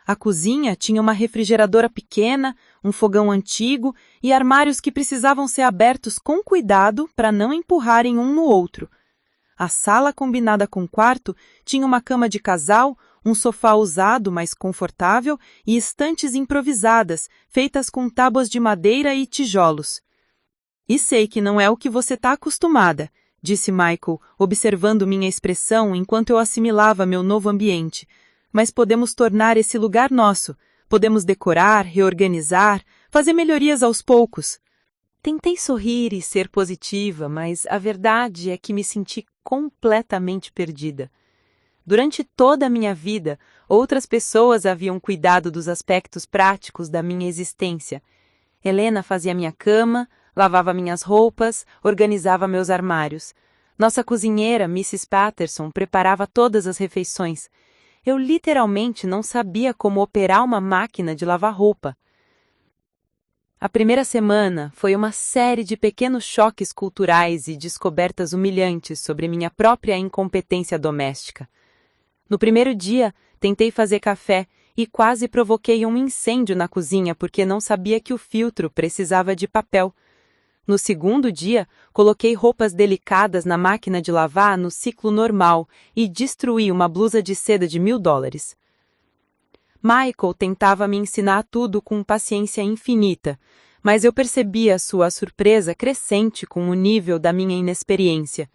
A cozinha tinha uma refrigeradora pequena, um fogão antigo e armários que precisavam ser abertos com cuidado para não empurrarem um no outro. A sala combinada com o quarto tinha uma cama de casal, um sofá usado, mas confortável, e estantes improvisadas, feitas com tábuas de madeira e tijolos. E sei que não é o que você está acostumada, disse Michael, observando minha expressão enquanto eu assimilava meu novo ambiente. Mas podemos tornar esse lugar nosso. Podemos decorar, reorganizar, fazer melhorias aos poucos. Tentei sorrir e ser positiva, mas a verdade é que me senti completamente perdida. Durante toda a minha vida, outras pessoas haviam cuidado dos aspectos práticos da minha existência. Helena fazia minha cama, lavava minhas roupas, organizava meus armários. Nossa cozinheira, Mrs. Patterson, preparava todas as refeições. Eu literalmente não sabia como operar uma máquina de lavar roupa. A primeira semana foi uma série de pequenos choques culturais e descobertas humilhantes sobre minha própria incompetência doméstica. No primeiro dia, tentei fazer café e quase provoquei um incêndio na cozinha porque não sabia que o filtro precisava de papel. No segundo dia, coloquei roupas delicadas na máquina de lavar no ciclo normal e destruí uma blusa de seda de $1.000. Michael tentava me ensinar tudo com paciência infinita, mas eu percebia sua surpresa crescente com o nível da minha inexperiência.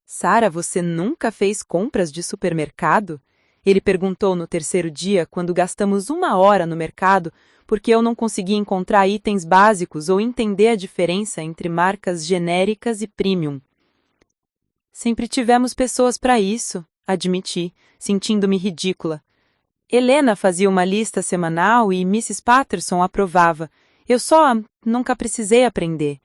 Sarah, você nunca fez compras de supermercado? Ele perguntou no terceiro dia, quando gastamos 1 hora no mercado, porque eu não conseguia encontrar itens básicos ou entender a diferença entre marcas genéricas e premium. Sempre tivemos pessoas para isso, admiti, sentindo-me ridícula. Helena fazia uma lista semanal e Mrs. Patterson aprovava. Eu só nunca precisei aprender.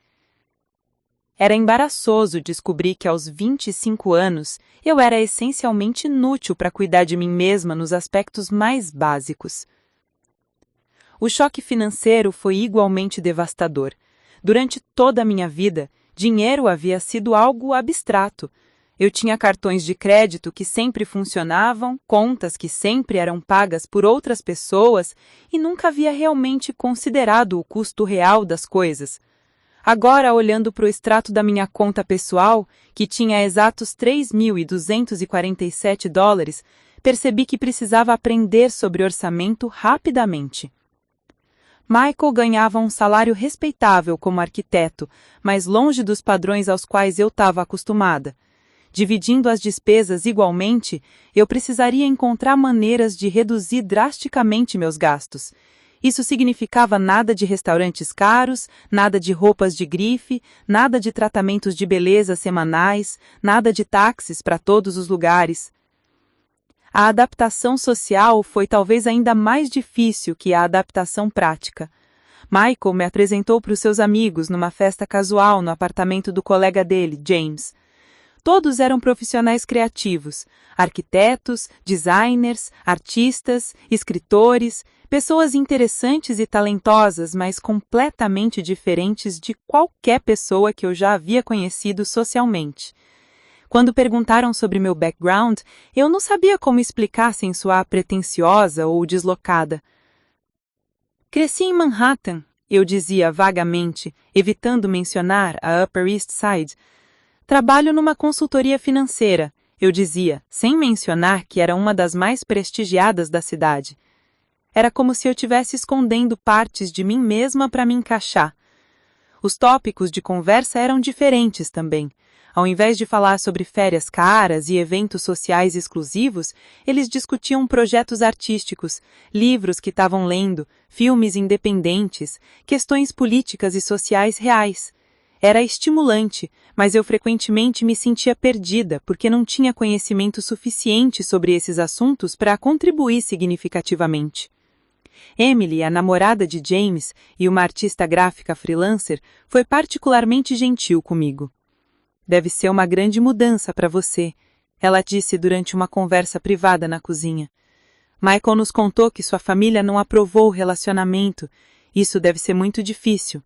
Era embaraçoso descobrir que aos 25 anos eu era essencialmente inútil para cuidar de mim mesma nos aspectos mais básicos. O choque financeiro foi igualmente devastador. Durante toda a minha vida, dinheiro havia sido algo abstrato. Eu tinha cartões de crédito que sempre funcionavam, contas que sempre eram pagas por outras pessoas e nunca havia realmente considerado o custo real das coisas. Agora, olhando para o extrato da minha conta pessoal, que tinha exatos $3.247, percebi que precisava aprender sobre orçamento rapidamente. Michael ganhava um salário respeitável como arquiteto, mas longe dos padrões aos quais eu estava acostumada. Dividindo as despesas igualmente, eu precisaria encontrar maneiras de reduzir drasticamente meus gastos. Isso significava nada de restaurantes caros, nada de roupas de grife, nada de tratamentos de beleza semanais, nada de táxis para todos os lugares. A adaptação social foi talvez ainda mais difícil que a adaptação prática. Michael me apresentou para os seus amigos numa festa casual no apartamento do colega dele, James. Todos eram profissionais criativos, arquitetos, designers, artistas, escritores, pessoas interessantes e talentosas, mas completamente diferentes de qualquer pessoa que eu já havia conhecido socialmente. Quando perguntaram sobre meu background, eu não sabia como explicar sem soar pretensiosa ou deslocada. Cresci em Manhattan, eu dizia vagamente, evitando mencionar a Upper East Side. Trabalho numa consultoria financeira, eu dizia, sem mencionar que era uma das mais prestigiadas da cidade. Era como se eu estivesse escondendo partes de mim mesma para me encaixar. Os tópicos de conversa eram diferentes também. Ao invés de falar sobre férias caras e eventos sociais exclusivos, eles discutiam projetos artísticos, livros que estavam lendo, filmes independentes, questões políticas e sociais reais. Era estimulante, mas eu frequentemente me sentia perdida porque não tinha conhecimento suficiente sobre esses assuntos para contribuir significativamente. Emily, a namorada de James e uma artista gráfica freelancer, foi particularmente gentil comigo. Deve ser uma grande mudança para você, ela disse durante uma conversa privada na cozinha. Michael nos contou que sua família não aprovou o relacionamento. Isso deve ser muito difícil.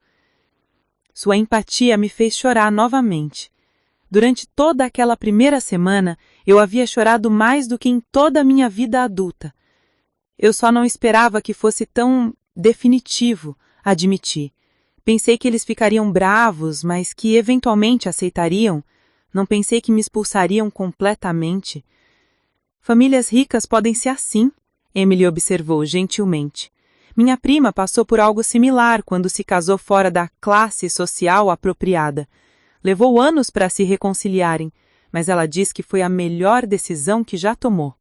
Sua empatia me fez chorar novamente. Durante toda aquela primeira semana, eu havia chorado mais do que em toda a minha vida adulta. Eu só não esperava que fosse tão definitivo, admiti. Pensei que eles ficariam bravos, mas que eventualmente aceitariam. Não pensei que me expulsariam completamente. Famílias ricas podem ser assim, Emily observou gentilmente. Minha prima passou por algo similar quando se casou fora da classe social apropriada. Levou anos para se reconciliarem, mas ela diz que foi a melhor decisão que já tomou.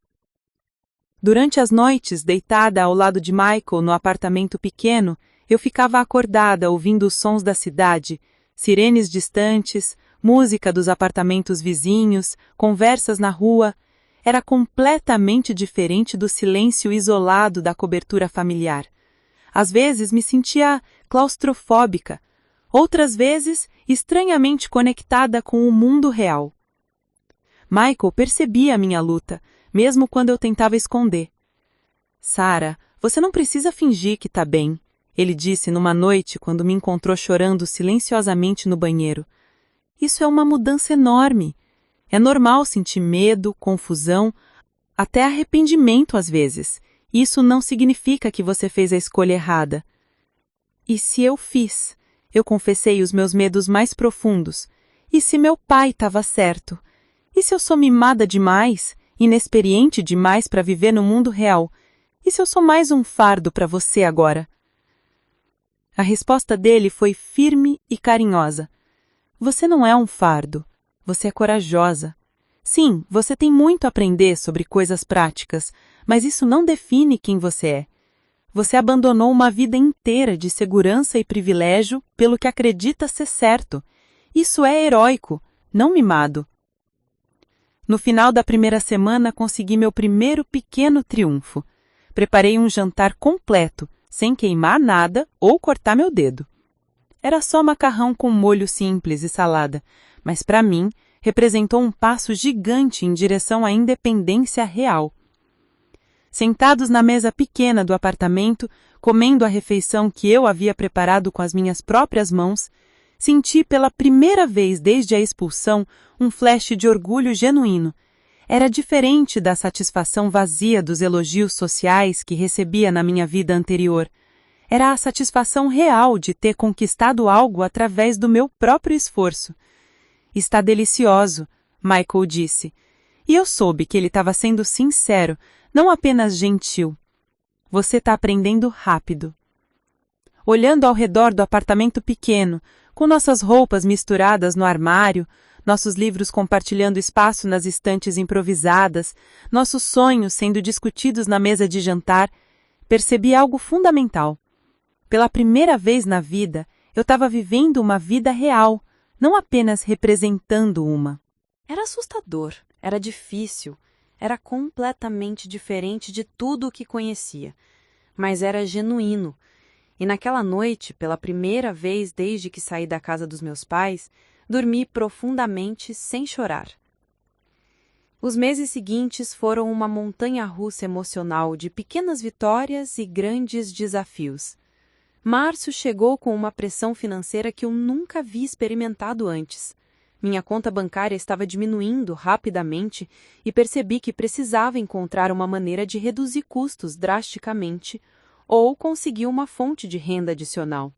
Durante as noites, deitada ao lado de Michael no apartamento pequeno, eu ficava acordada ouvindo os sons da cidade, sirenes distantes, música dos apartamentos vizinhos, conversas na rua. Era completamente diferente do silêncio isolado da cobertura familiar. Às vezes me sentia claustrofóbica, outras vezes estranhamente conectada com o mundo real. Michael percebia a minha luta, mesmo quando eu tentava esconder. Sarah, você não precisa fingir que está bem, ele disse numa noite quando me encontrou chorando silenciosamente no banheiro. Isso é uma mudança enorme. É normal sentir medo, confusão, até arrependimento às vezes. Isso não significa que você fez a escolha errada. E se eu fiz? Eu confessei os meus medos mais profundos. E se meu pai estava certo? E se eu sou mimada demais, inexperiente demais para viver no mundo real? E se eu sou mais um fardo para você agora? A resposta dele foi firme e carinhosa. Você não é um fardo. Você é corajosa. Sim, você tem muito a aprender sobre coisas práticas, mas isso não define quem você é. Você abandonou uma vida inteira de segurança e privilégio pelo que acredita ser certo. Isso é heróico, não mimado. No final da primeira semana, consegui meu primeiro pequeno triunfo. Preparei um jantar completo, sem queimar nada ou cortar meu dedo. Era só macarrão com molho simples e salada, mas para mim representou um passo gigante em direção à independência real. Sentados na mesa pequena do apartamento, comendo a refeição que eu havia preparado com as minhas próprias mãos, senti pela primeira vez desde a expulsão um flash de orgulho genuíno. Era diferente da satisfação vazia dos elogios sociais que recebia na minha vida anterior. Era a satisfação real de ter conquistado algo através do meu próprio esforço. Está delicioso, Michael disse. E eu soube que ele estava sendo sincero, não apenas gentil. Você está aprendendo rápido. Olhando ao redor do apartamento pequeno, com nossas roupas misturadas no armário, nossos livros compartilhando espaço nas estantes improvisadas, nossos sonhos sendo discutidos na mesa de jantar, percebi algo fundamental. Pela primeira vez na vida, eu estava vivendo uma vida real, não apenas representando uma. Era assustador, era difícil, era completamente diferente de tudo o que conhecia, mas era genuíno. E naquela noite, pela primeira vez desde que saí da casa dos meus pais, dormi profundamente sem chorar. Os meses seguintes foram uma montanha-russa emocional de pequenas vitórias e grandes desafios. Março chegou com uma pressão financeira que eu nunca havia experimentado antes. Minha conta bancária estava diminuindo rapidamente e percebi que precisava encontrar uma maneira de reduzir custos drasticamente ou conseguir uma fonte de renda adicional.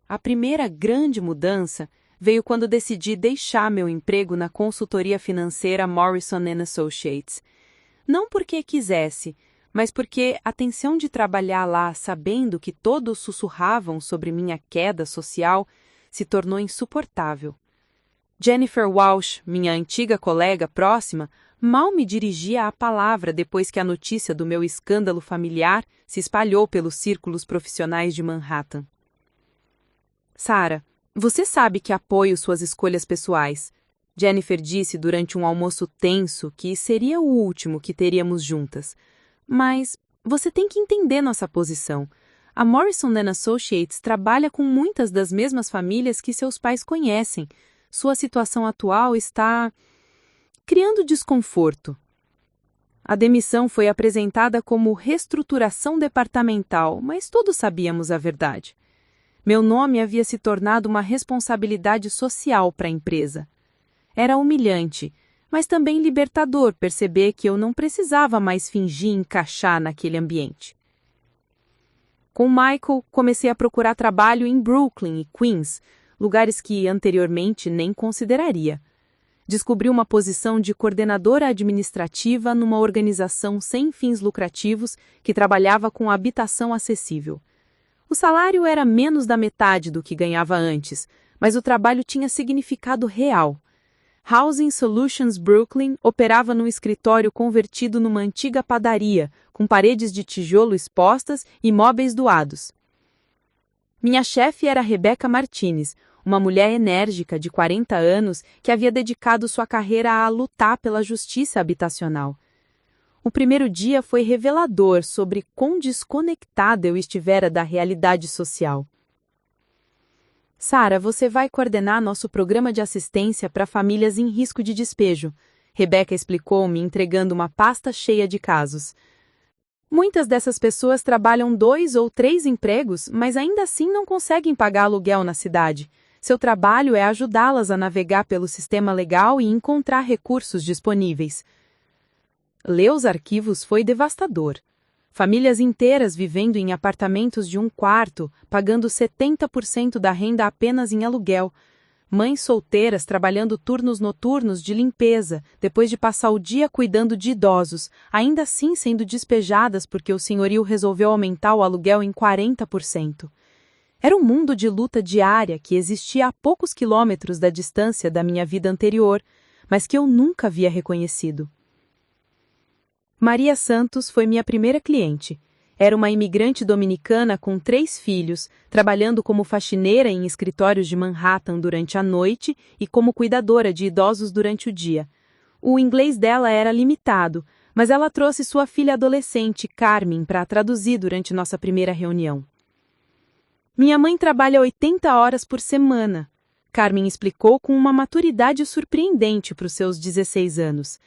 A primeira grande mudança veio quando decidi deixar meu emprego na consultoria financeira Morrison & Associates. Não porque quisesse, mas porque a tensão de trabalhar lá sabendo que todos sussurravam sobre minha queda social se tornou insuportável. Jennifer Walsh, minha antiga colega próxima, mal me dirigia a palavra depois que a notícia do meu escândalo familiar se espalhou pelos círculos profissionais de Manhattan. Sarah, você sabe que apoio suas escolhas pessoais. Jennifer disse durante um almoço tenso que seria o último que teríamos juntas. Mas você tem que entender nossa posição. A Morrison & Associates trabalha com muitas das mesmas famílias que seus pais conhecem. Sua situação atual está criando desconforto. A demissão foi apresentada como reestruturação departamental, mas todos sabíamos a verdade. Meu nome havia se tornado uma responsabilidade social para a empresa. Era humilhante, mas também libertador perceber que eu não precisava mais fingir encaixar naquele ambiente. Com Michael, comecei a procurar trabalho em Brooklyn e Queens, lugares que anteriormente nem consideraria. Descobri uma posição de coordenadora administrativa numa organização sem fins lucrativos que trabalhava com habitação acessível. O salário era menos da metade do que ganhava antes, mas o trabalho tinha significado real. Housing Solutions Brooklyn operava num escritório convertido numa antiga padaria, com paredes de tijolo expostas e móveis doados. Minha chefe era Rebecca Martinez, uma mulher enérgica de 40 anos que havia dedicado sua carreira a lutar pela justiça habitacional. O primeiro dia foi revelador sobre quão desconectada eu estivera da realidade social. Sarah, você vai coordenar nosso programa de assistência para famílias em risco de despejo, Rebecca explicou-me, entregando uma pasta cheia de casos. Muitas dessas pessoas trabalham 2 ou 3 empregos, mas ainda assim não conseguem pagar aluguel na cidade. Seu trabalho é ajudá-las a navegar pelo sistema legal e encontrar recursos disponíveis. Ler os arquivos foi devastador. Famílias inteiras vivendo em apartamentos de 1 quarto, pagando 70% da renda apenas em aluguel. Mães solteiras trabalhando turnos noturnos de limpeza, depois de passar o dia cuidando de idosos, ainda assim sendo despejadas porque o senhorio resolveu aumentar o aluguel em 40%. Era um mundo de luta diária que existia a poucos quilômetros da distância da minha vida anterior, mas que eu nunca havia reconhecido. Maria Santos foi minha primeira cliente. Era uma imigrante dominicana com 3 filhos, trabalhando como faxineira em escritórios de Manhattan durante a noite e como cuidadora de idosos durante o dia. O inglês dela era limitado, mas ela trouxe sua filha adolescente, Carmen, para traduzir durante nossa primeira reunião. Minha mãe trabalha 80 horas por semana, Carmen explicou com uma maturidade surpreendente para os seus 16 anos.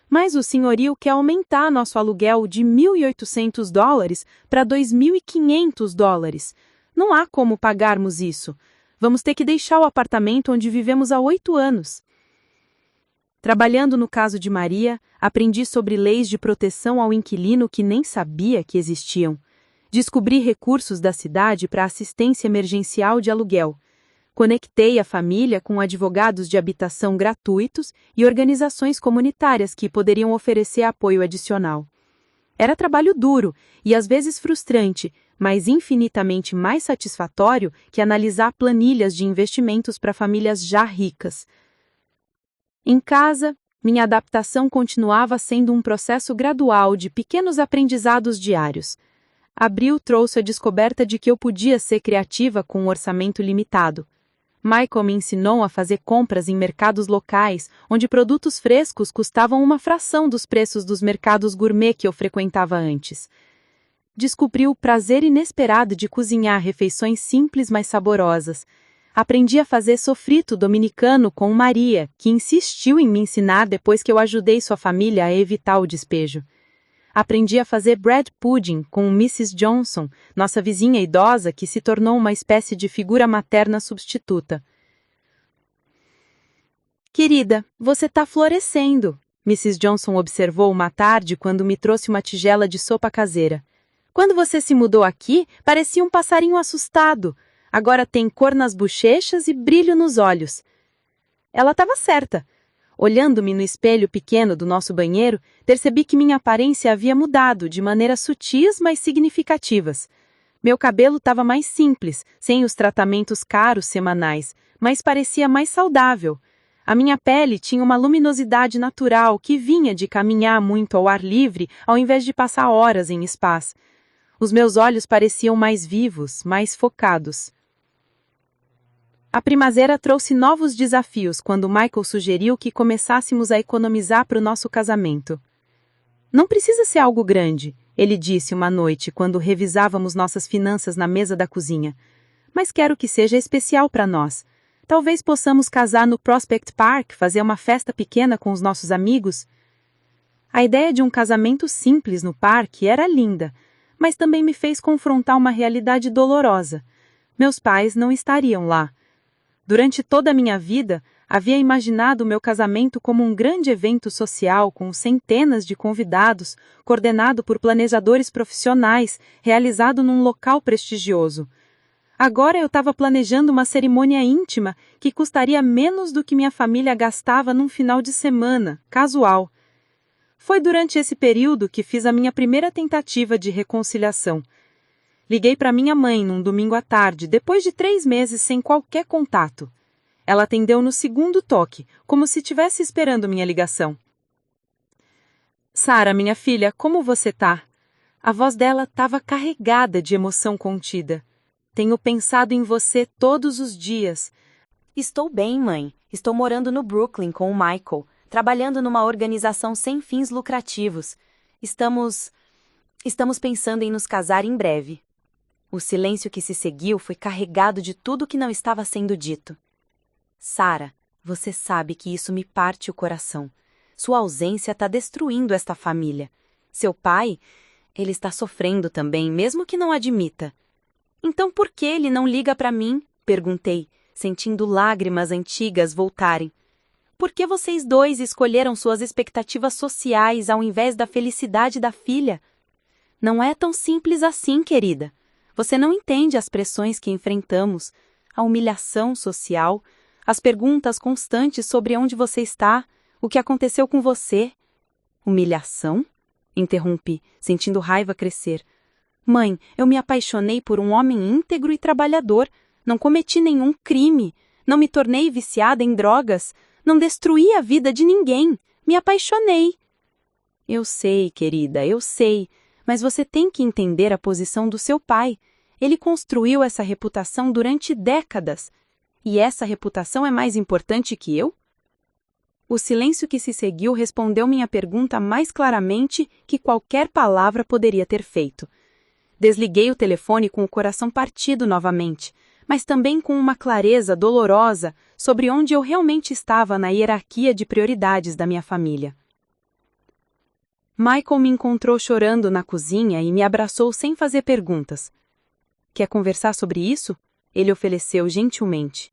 Mas o senhorio quer aumentar nosso aluguel de $1.800 para $2.500. Não há como pagarmos isso. Vamos ter que deixar o apartamento onde vivemos há 8 anos. Trabalhando no caso de Maria, aprendi sobre leis de proteção ao inquilino que nem sabia que existiam. Descobri recursos da cidade para assistência emergencial de aluguel. Conectei a família com advogados de habitação gratuitos e organizações comunitárias que poderiam oferecer apoio adicional. Era trabalho duro e às vezes frustrante, mas infinitamente mais satisfatório que analisar planilhas de investimentos para famílias já ricas. Em casa, minha adaptação continuava sendo um processo gradual de pequenos aprendizados diários. Abril trouxe a descoberta de que eu podia ser criativa com um orçamento limitado. Michael me ensinou a fazer compras em mercados locais, onde produtos frescos custavam uma fração dos preços dos mercados gourmet que eu frequentava antes. Descobri o prazer inesperado de cozinhar refeições simples, mas saborosas. Aprendi a fazer sofrito dominicano com Maria, que insistiu em me ensinar depois que eu ajudei sua família a evitar o despejo. Aprendi a fazer bread pudding com Mrs. Johnson, nossa vizinha idosa que se tornou uma espécie de figura materna substituta. Querida, você está florescendo, Mrs. Johnson observou uma tarde quando me trouxe uma tigela de sopa caseira. Quando você se mudou aqui, parecia um passarinho assustado. Agora tem cor nas bochechas e brilho nos olhos. Ela estava certa. Olhando-me no espelho pequeno do nosso banheiro, percebi que minha aparência havia mudado de maneiras sutis, mas significativas. Meu cabelo estava mais simples, sem os tratamentos caros semanais, mas parecia mais saudável. A minha pele tinha uma luminosidade natural que vinha de caminhar muito ao ar livre ao invés de passar horas em spas. Os meus olhos pareciam mais vivos, mais focados. A primavera trouxe novos desafios quando Michael sugeriu que começássemos a economizar para o nosso casamento. Não precisa ser algo grande, ele disse uma noite quando revisávamos nossas finanças na mesa da cozinha. Mas quero que seja especial para nós. Talvez possamos casar no Prospect Park, fazer uma festa pequena com os nossos amigos. A ideia de um casamento simples no parque era linda, mas também me fez confrontar uma realidade dolorosa. Meus pais não estariam lá. Durante toda a minha vida, havia imaginado o meu casamento como um grande evento social com centenas de convidados, coordenado por planejadores profissionais, realizado num local prestigioso. Agora eu estava planejando uma cerimônia íntima que custaria menos do que minha família gastava num final de semana, casual. Foi durante esse período que fiz a minha primeira tentativa de reconciliação. Liguei para minha mãe num domingo à tarde, depois de 3 meses sem qualquer contato. Ela atendeu no segundo toque, como se estivesse esperando minha ligação. Sara, minha filha, como você tá? A voz dela estava carregada de emoção contida. Tenho pensado em você todos os dias. Estou bem, mãe. Estou morando no Brooklyn com o Michael, trabalhando numa organização sem fins lucrativos. Estamos pensando em nos casar em breve. O silêncio que se seguiu foi carregado de tudo que não estava sendo dito. Sara, você sabe que isso me parte o coração. Sua ausência está destruindo esta família. Seu pai, ele está sofrendo também, mesmo que não admita. Então por que ele não liga para mim? Perguntei, sentindo lágrimas antigas voltarem. Por que vocês dois escolheram suas expectativas sociais ao invés da felicidade da filha? Não é tão simples assim, querida. Você não entende as pressões que enfrentamos, a humilhação social, as perguntas constantes sobre onde você está, o que aconteceu com você. Humilhação? Interrompi, sentindo raiva crescer. Mãe, eu me apaixonei por um homem íntegro e trabalhador. Não cometi nenhum crime. Não me tornei viciada em drogas. Não destruí a vida de ninguém. Me apaixonei. Eu sei, querida, eu sei. Mas você tem que entender a posição do seu pai. Ele construiu essa reputação durante décadas. E essa reputação é mais importante que eu? O silêncio que se seguiu respondeu minha pergunta mais claramente que qualquer palavra poderia ter feito. Desliguei o telefone com o coração partido novamente, mas também com uma clareza dolorosa sobre onde eu realmente estava na hierarquia de prioridades da minha família. Michael me encontrou chorando na cozinha e me abraçou sem fazer perguntas. Quer conversar sobre isso? Ele ofereceu gentilmente.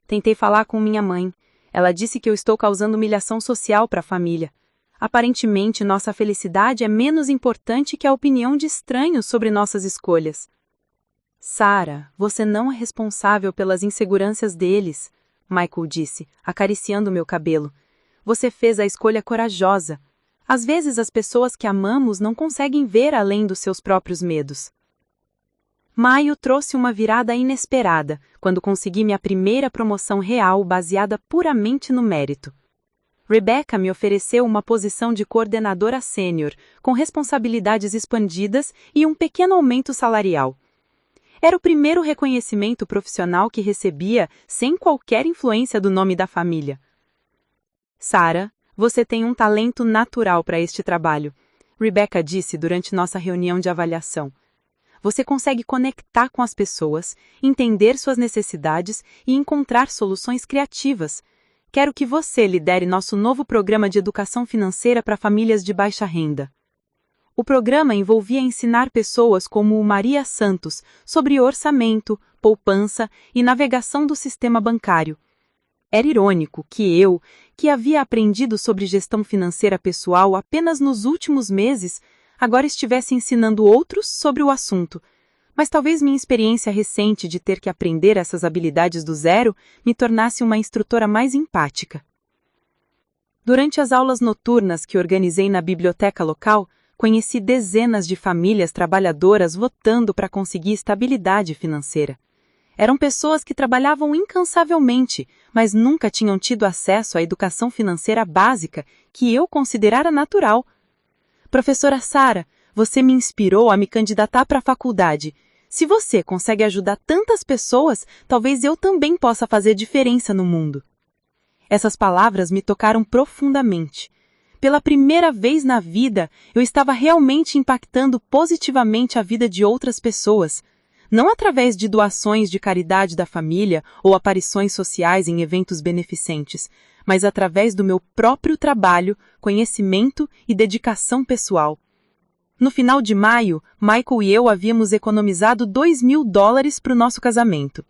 Tentei falar com minha mãe. Ela disse que eu estou causando humilhação social para a família. Aparentemente, nossa felicidade é menos importante que a opinião de estranhos sobre nossas escolhas. Sara, você não é responsável pelas inseguranças deles, Michael disse, acariciando meu cabelo. Você fez a escolha corajosa. Às vezes as pessoas que amamos não conseguem ver além dos seus próprios medos. Maio trouxe uma virada inesperada, quando consegui minha primeira promoção real baseada puramente no mérito. Rebecca me ofereceu uma posição de coordenadora sênior, com responsabilidades expandidas e um pequeno aumento salarial. Era o primeiro reconhecimento profissional que recebia sem qualquer influência do nome da família. Sara, você tem um talento natural para este trabalho, Rebecca disse durante nossa reunião de avaliação. você consegue conectar com as pessoas, entender suas necessidades e encontrar soluções criativas. Quero que você lidere nosso novo programa de educação financeira para famílias de baixa renda. O programa envolvia ensinar pessoas como Maria Santos sobre orçamento, poupança e navegação do sistema bancário. Era irônico que eu, que havia aprendido sobre gestão financeira pessoal apenas nos últimos meses, agora estivesse ensinando outros sobre o assunto. Mas talvez minha experiência recente de ter que aprender essas habilidades do zero me tornasse uma instrutora mais empática. Durante as aulas noturnas que organizei na biblioteca local, conheci dezenas de famílias trabalhadoras votando para conseguir estabilidade financeira. Eram pessoas que trabalhavam incansavelmente, mas nunca tinham tido acesso à educação financeira básica que eu considerara natural. Professora Sara, você me inspirou a me candidatar para a faculdade. Se você consegue ajudar tantas pessoas, talvez eu também possa fazer diferença no mundo. Essas palavras me tocaram profundamente. Pela primeira vez na vida, eu estava realmente impactando positivamente a vida de outras pessoas. Não através de doações de caridade da família ou aparições sociais em eventos beneficentes, mas através do meu próprio trabalho, conhecimento e dedicação pessoal. No final de maio, Michael e eu havíamos economizado $2.000 para o nosso casamento.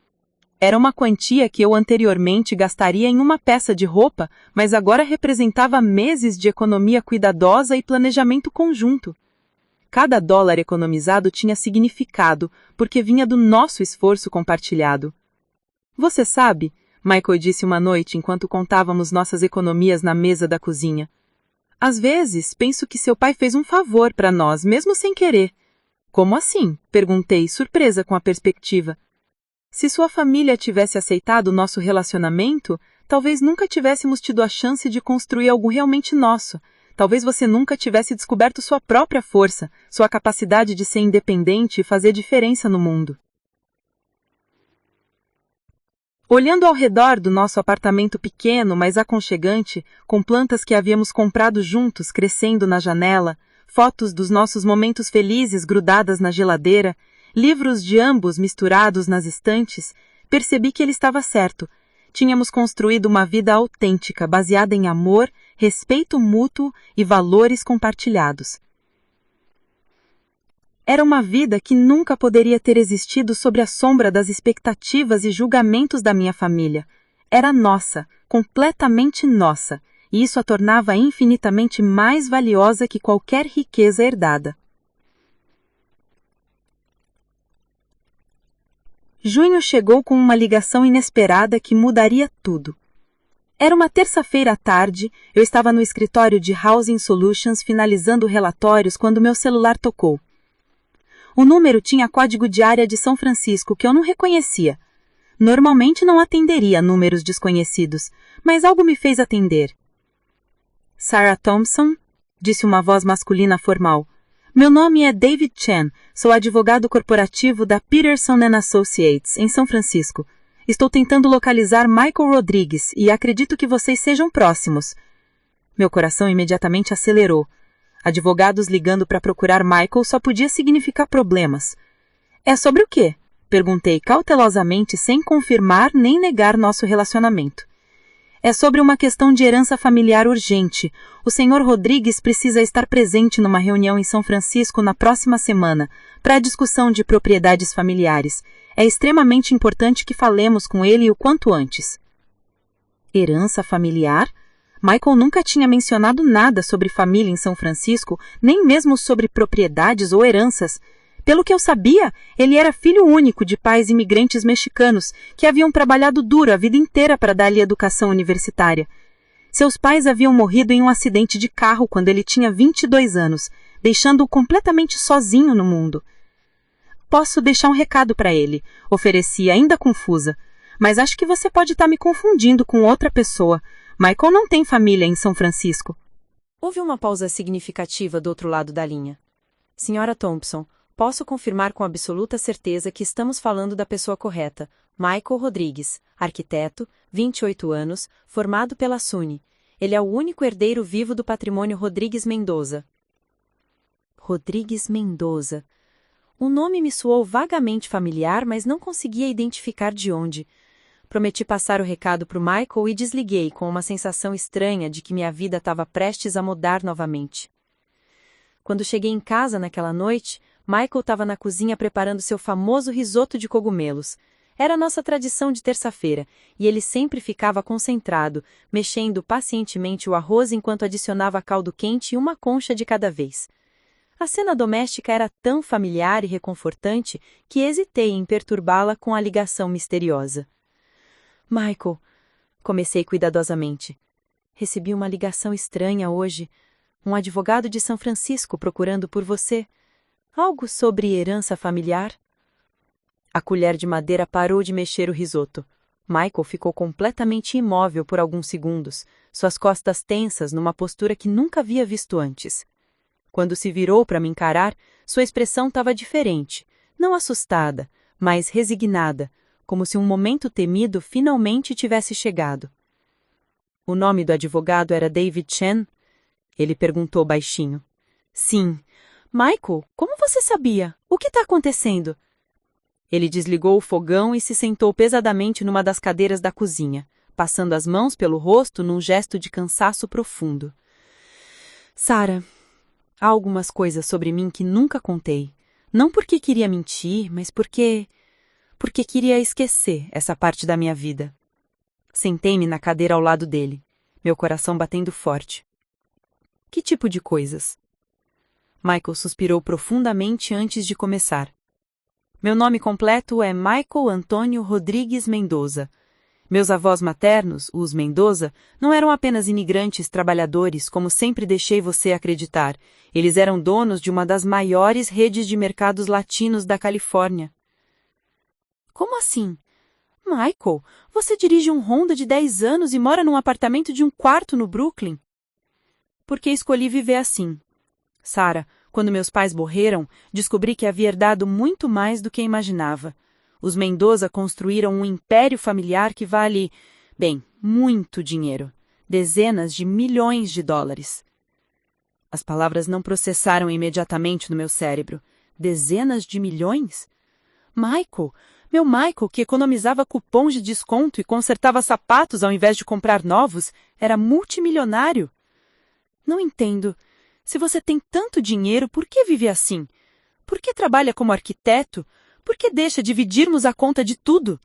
Era uma quantia que eu anteriormente gastaria em uma peça de roupa, mas agora representava meses de economia cuidadosa e planejamento conjunto. Cada dólar economizado tinha significado, porque vinha do nosso esforço compartilhado. Você sabe, Michael disse uma noite enquanto contávamos nossas economias na mesa da cozinha. Às vezes, penso que seu pai fez um favor para nós, mesmo sem querer. Como assim? Perguntei, surpresa com a perspectiva. Se sua família tivesse aceitado o nosso relacionamento, talvez nunca tivéssemos tido a chance de construir algo realmente nosso. Talvez você nunca tivesse descoberto sua própria força, sua capacidade de ser independente e fazer diferença no mundo. Olhando ao redor do nosso apartamento pequeno, mas aconchegante, com plantas que havíamos comprado juntos crescendo na janela, fotos dos nossos momentos felizes grudadas na geladeira, livros de ambos misturados nas estantes, percebi que ele estava certo. Tínhamos construído uma vida autêntica, baseada em amor, respeito mútuo e valores compartilhados. Era uma vida que nunca poderia ter existido sob a sombra das expectativas e julgamentos da minha família. Era nossa, completamente nossa, e isso a tornava infinitamente mais valiosa que qualquer riqueza herdada. Junho chegou com uma ligação inesperada que mudaria tudo. Era uma terça-feira à tarde, eu estava no escritório de Housing Solutions finalizando relatórios quando meu celular tocou. O número tinha código de área de São Francisco que eu não reconhecia. Normalmente não atenderia a números desconhecidos, mas algo me fez atender. Sarah Thompson, disse uma voz masculina formal. Meu nome é David Chen, sou advogado corporativo da Peterson & Associates, em São Francisco. Estou tentando localizar Michael Rodrigues e acredito que vocês sejam próximos. Meu coração imediatamente acelerou. Advogados ligando para procurar Michael só podia significar problemas. É sobre o quê? Perguntei cautelosamente sem confirmar nem negar nosso relacionamento. É sobre uma questão de herança familiar urgente. O Sr. Rodrigues precisa estar presente numa reunião em São Francisco na próxima semana, para a discussão de propriedades familiares. É extremamente importante que falemos com ele o quanto antes. Herança familiar? Michael nunca tinha mencionado nada sobre família em São Francisco, nem mesmo sobre propriedades ou heranças. Pelo que eu sabia, ele era filho único de pais imigrantes mexicanos que haviam trabalhado duro a vida inteira para dar-lhe educação universitária. Seus pais haviam morrido em um acidente de carro quando ele tinha 22 anos, deixando-o completamente sozinho no mundo. Posso deixar um recado para ele, ofereci, ainda confusa, mas acho que você pode estar me confundindo com outra pessoa. Michael não tem família em São Francisco. Houve uma pausa significativa do outro lado da linha. Senhora Thompson, posso confirmar com absoluta certeza que estamos falando da pessoa correta. Michael Rodrigues, arquiteto, 28 anos, formado pela SUNY. Ele é o único herdeiro vivo do patrimônio Rodrigues Mendoza. Rodrigues Mendoza. O nome me soou vagamente familiar, mas não conseguia identificar de onde. Prometi passar o recado para o Michael e desliguei com uma sensação estranha de que minha vida estava prestes a mudar novamente. Quando cheguei em casa naquela noite, Michael estava na cozinha preparando seu famoso risoto de cogumelos. Era a nossa tradição de terça-feira, e ele sempre ficava concentrado, mexendo pacientemente o arroz enquanto adicionava caldo quente e uma concha de cada vez. A cena doméstica era tão familiar e reconfortante que hesitei em perturbá-la com a ligação misteriosa. Michael, comecei cuidadosamente. Recebi uma ligação estranha hoje. Um advogado de São Francisco procurando por você. Algo sobre herança familiar? A colher de madeira parou de mexer o risoto. Michael ficou completamente imóvel por alguns segundos, suas costas tensas numa postura que nunca havia visto antes. Quando se virou para me encarar, sua expressão estava diferente, não assustada, mas resignada, como se um momento temido finalmente tivesse chegado. O nome do advogado era David Chen? Ele perguntou baixinho. Sim. Michael, como você sabia? O que está acontecendo? Ele desligou o fogão e se sentou pesadamente numa das cadeiras da cozinha, passando as mãos pelo rosto num gesto de cansaço profundo. Sarah, há algumas coisas sobre mim que nunca contei. Não porque queria mentir, mas porque queria esquecer essa parte da minha vida. Sentei-me na cadeira ao lado dele, meu coração batendo forte. Que tipo de coisas? Michael suspirou profundamente antes de começar. Meu nome completo é Michael Antônio Rodrigues Mendoza. Meus avós maternos, os Mendoza, não eram apenas imigrantes trabalhadores, como sempre deixei você acreditar. Eles eram donos de uma das maiores redes de mercados latinos da Califórnia. Como assim? Michael, você dirige um Honda de 10 anos e mora num apartamento de um quarto no Brooklyn? Porque escolhi viver assim. Sarah, quando meus pais morreram, descobri que havia herdado muito mais do que imaginava. Os Mendoza construíram um império familiar que vale, bem, muito dinheiro. Dezenas de milhões de dólares. As palavras não processaram imediatamente no meu cérebro. Dezenas de milhões? Michael, meu Michael, que economizava cupons de desconto e consertava sapatos ao invés de comprar novos, era multimilionário. Não entendo. Se você tem tanto dinheiro, por que vive assim? Por que trabalha como arquiteto? Por que deixa dividirmos a conta de tudo?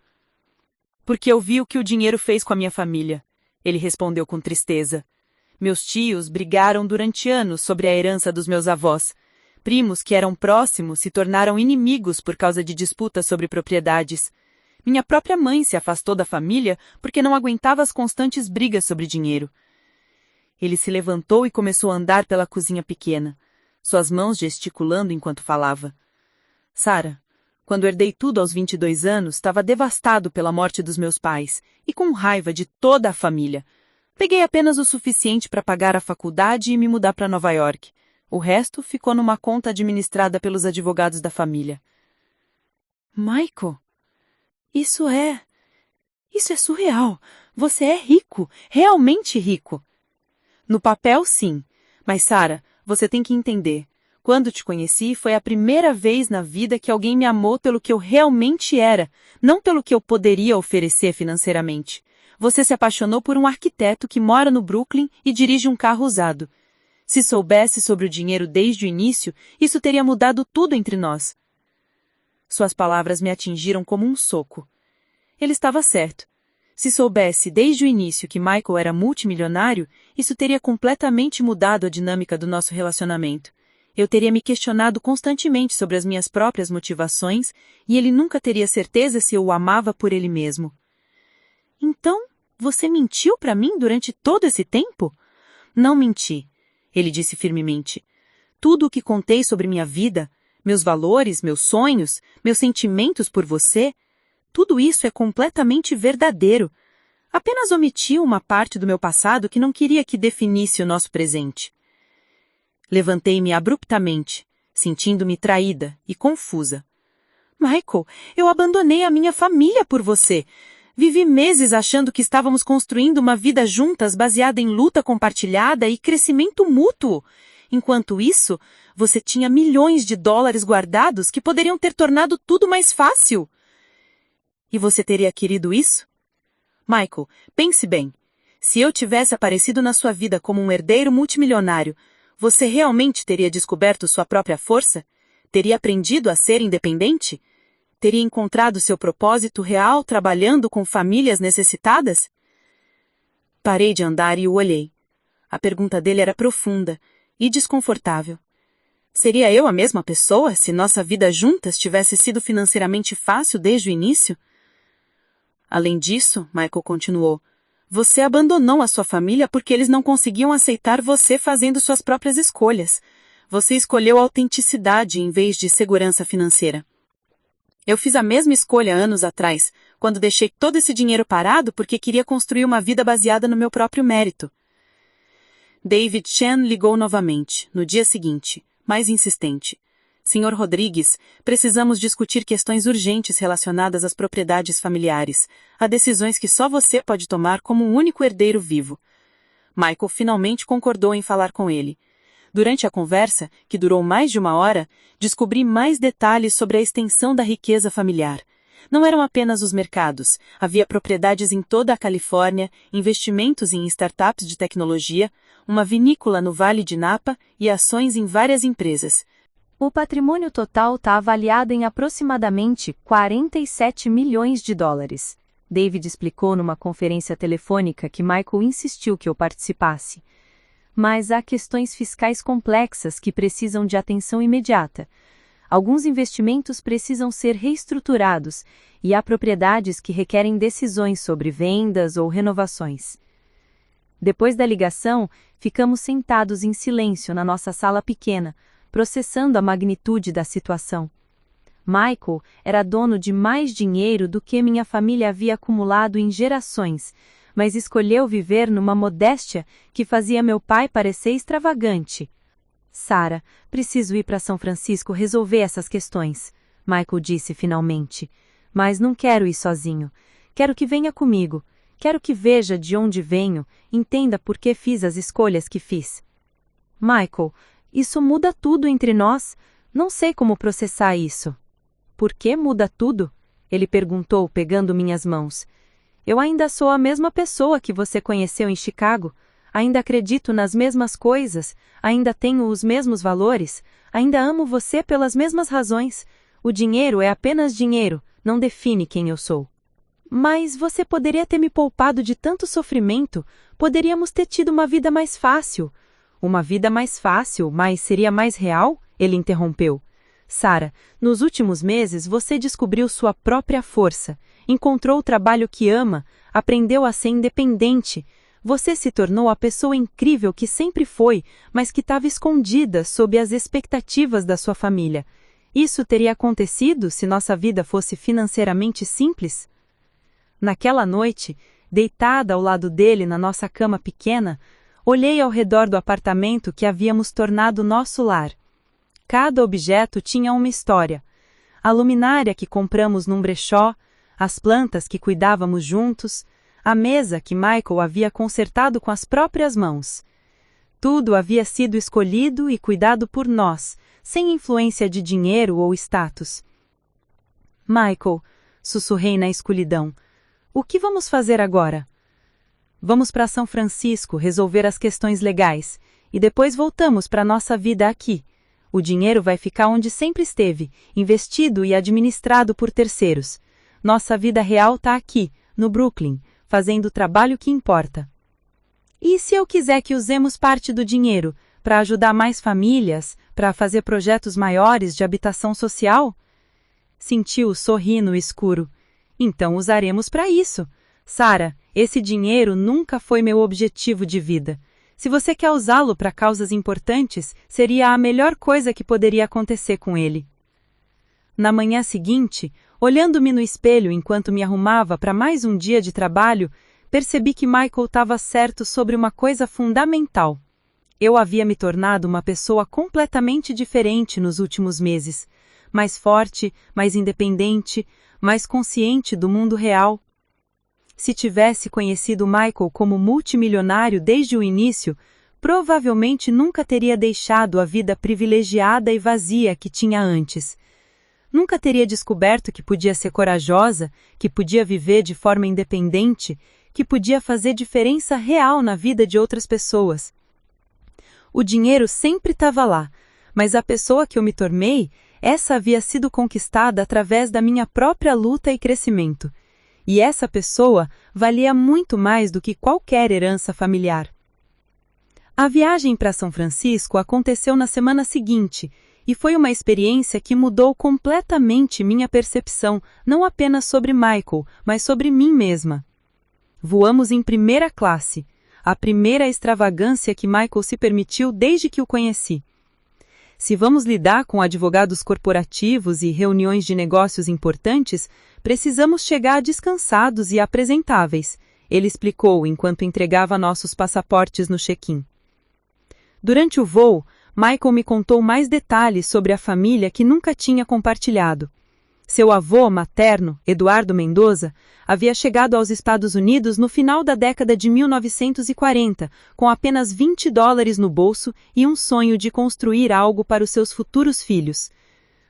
Porque eu vi o que o dinheiro fez com a minha família, ele respondeu com tristeza. Meus tios brigaram durante anos sobre a herança dos meus avós. Primos que eram próximos se tornaram inimigos por causa de disputas sobre propriedades. Minha própria mãe se afastou da família porque não aguentava as constantes brigas sobre dinheiro. Ele se levantou e começou a andar pela cozinha pequena, suas mãos gesticulando enquanto falava. Sarah, quando herdei tudo aos 22 anos, estava devastado pela morte dos meus pais e com raiva de toda a família. Peguei apenas o suficiente para pagar a faculdade e me mudar para Nova York. O resto ficou numa conta administrada pelos advogados da família. Michael, isso é surreal. Você é rico, realmente rico. No papel, sim. Mas, Sarah, você tem que entender. Quando te conheci, foi a primeira vez na vida que alguém me amou pelo que eu realmente era, não pelo que eu poderia oferecer financeiramente. Você se apaixonou por um arquiteto que mora no Brooklyn e dirige um carro usado. Se soubesse sobre o dinheiro desde o início, isso teria mudado tudo entre nós. Suas palavras me atingiram como um soco. Ele estava certo. Se soubesse desde o início que Michael era multimilionário, isso teria completamente mudado a dinâmica do nosso relacionamento. Eu teria me questionado constantemente sobre as minhas próprias motivações e ele nunca teria certeza se eu o amava por ele mesmo. Então, você mentiu para mim durante todo esse tempo? Não menti, ele disse firmemente. Tudo o que contei sobre minha vida, meus valores, meus sonhos, meus sentimentos por você, tudo isso é completamente verdadeiro. Apenas omiti uma parte do meu passado que não queria que definisse o nosso presente. Levantei-me abruptamente, sentindo-me traída e confusa. Michael, eu abandonei a minha família por você. Vivi meses achando que estávamos construindo uma vida juntas baseada em luta compartilhada e crescimento mútuo. Enquanto isso, você tinha milhões de dólares guardados que poderiam ter tornado tudo mais fácil. E você teria querido isso? Michael, pense bem. Se eu tivesse aparecido na sua vida como um herdeiro multimilionário, você realmente teria descoberto sua própria força? Teria aprendido a ser independente? Teria encontrado seu propósito real trabalhando com famílias necessitadas? Parei de andar e o olhei. A pergunta dele era profunda e desconfortável. Seria eu a mesma pessoa se nossa vida juntas tivesse sido financeiramente fácil desde o início? Além disso, Michael continuou, você abandonou a sua família porque eles não conseguiam aceitar você fazendo suas próprias escolhas. Você escolheu autenticidade em vez de segurança financeira. Eu fiz a mesma escolha anos atrás, quando deixei todo esse dinheiro parado porque queria construir uma vida baseada no meu próprio mérito. David Chen ligou novamente, no dia seguinte, mais insistente. Senhor Rodrigues, precisamos discutir questões urgentes relacionadas às propriedades familiares, a decisões que só você pode tomar como o único herdeiro vivo. Michael finalmente concordou em falar com ele. Durante a conversa, que durou mais de 1 hora, descobri mais detalhes sobre a extensão da riqueza familiar. Não eram apenas os mercados, havia propriedades em toda a Califórnia, investimentos em startups de tecnologia, uma vinícola no Vale de Napa e ações em várias empresas. O patrimônio total está avaliado em aproximadamente 47 milhões de dólares. David explicou numa conferência telefônica que Michael insistiu que eu participasse. Mas há questões fiscais complexas que precisam de atenção imediata. Alguns investimentos precisam ser reestruturados e há propriedades que requerem decisões sobre vendas ou renovações. Depois da ligação, ficamos sentados em silêncio na nossa sala pequena, processando a magnitude da situação. Michael era dono de mais dinheiro do que minha família havia acumulado em gerações, mas escolheu viver numa modéstia que fazia meu pai parecer extravagante. Sarah, preciso ir para São Francisco resolver essas questões, Michael disse finalmente. Mas não quero ir sozinho. Quero que venha comigo. Quero que veja de onde venho, entenda por que fiz as escolhas que fiz. Michael, isso muda tudo entre nós. Não sei como processar isso. Por que muda tudo? Ele perguntou, pegando minhas mãos. Eu ainda sou a mesma pessoa que você conheceu em Chicago. Ainda acredito nas mesmas coisas. Ainda tenho os mesmos valores. Ainda amo você pelas mesmas razões. O dinheiro é apenas dinheiro, não define quem eu sou. Mas você poderia ter me poupado de tanto sofrimento. Poderíamos ter tido uma vida mais fácil. Uma vida mais fácil, mas seria mais real? Ele interrompeu. Sarah, nos últimos meses você descobriu sua própria força, encontrou o trabalho que ama, aprendeu a ser independente. Você se tornou a pessoa incrível que sempre foi, mas que estava escondida sob as expectativas da sua família. Isso teria acontecido se nossa vida fosse financeiramente simples? Naquela noite, deitada ao lado dele na nossa cama pequena, olhei ao redor do apartamento que havíamos tornado nosso lar. Cada objeto tinha uma história. A luminária que compramos num brechó, as plantas que cuidávamos juntos, a mesa que Michael havia consertado com as próprias mãos. Tudo havia sido escolhido e cuidado por nós, sem influência de dinheiro ou status. Michael, sussurrei na escuridão, o que vamos fazer agora? Vamos para São Francisco resolver as questões legais, e depois voltamos para nossa vida aqui. O dinheiro vai ficar onde sempre esteve, investido e administrado por terceiros. Nossa vida real está aqui, no Brooklyn, fazendo o trabalho que importa. E se eu quiser que usemos parte do dinheiro para ajudar mais famílias, para fazer projetos maiores de habitação social? Sentiu sorrir no escuro. Então usaremos para isso. Sarah, esse dinheiro nunca foi meu objetivo de vida. Se você quer usá-lo para causas importantes, seria a melhor coisa que poderia acontecer com ele. Na manhã seguinte, olhando-me no espelho enquanto me arrumava para mais um dia de trabalho, percebi que Michael estava certo sobre uma coisa fundamental. Eu havia me tornado uma pessoa completamente diferente nos últimos meses. Mais forte, mais independente, mais consciente do mundo real. Se tivesse conhecido Michael como multimilionário desde o início, provavelmente nunca teria deixado a vida privilegiada e vazia que tinha antes. Nunca teria descoberto que podia ser corajosa, que podia viver de forma independente, que podia fazer diferença real na vida de outras pessoas. O dinheiro sempre estava lá, mas a pessoa que eu me tornei, essa havia sido conquistada através da minha própria luta e crescimento. E essa pessoa valia muito mais do que qualquer herança familiar. A viagem para São Francisco aconteceu na semana seguinte, e foi uma experiência que mudou completamente minha percepção, não apenas sobre Michael, mas sobre mim mesma. Voamos em primeira classe, a primeira extravagância que Michael se permitiu desde que o conheci. Se vamos lidar com advogados corporativos e reuniões de negócios importantes, precisamos chegar descansados e apresentáveis, ele explicou enquanto entregava nossos passaportes no check-in. Durante o voo, Michael me contou mais detalhes sobre a família que nunca tinha compartilhado. Seu avô materno, Eduardo Mendoza, havia chegado aos Estados Unidos no final da década de 1940, com apenas $20 no bolso e um sonho de construir algo para os seus futuros filhos.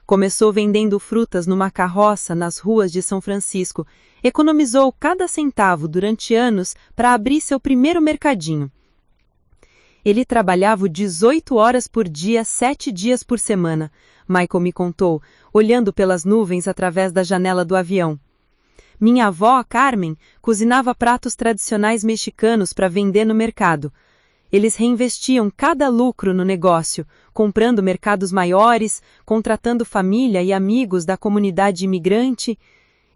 Começou vendendo frutas numa carroça nas ruas de São Francisco, economizou cada centavo durante anos para abrir seu primeiro mercadinho. Ele trabalhava 18 horas por dia, 7 dias por semana, Michael me contou, olhando pelas nuvens através da janela do avião. Minha avó, Carmen, cozinava pratos tradicionais mexicanos para vender no mercado. Eles reinvestiam cada lucro no negócio, comprando mercados maiores, contratando família e amigos da comunidade imigrante.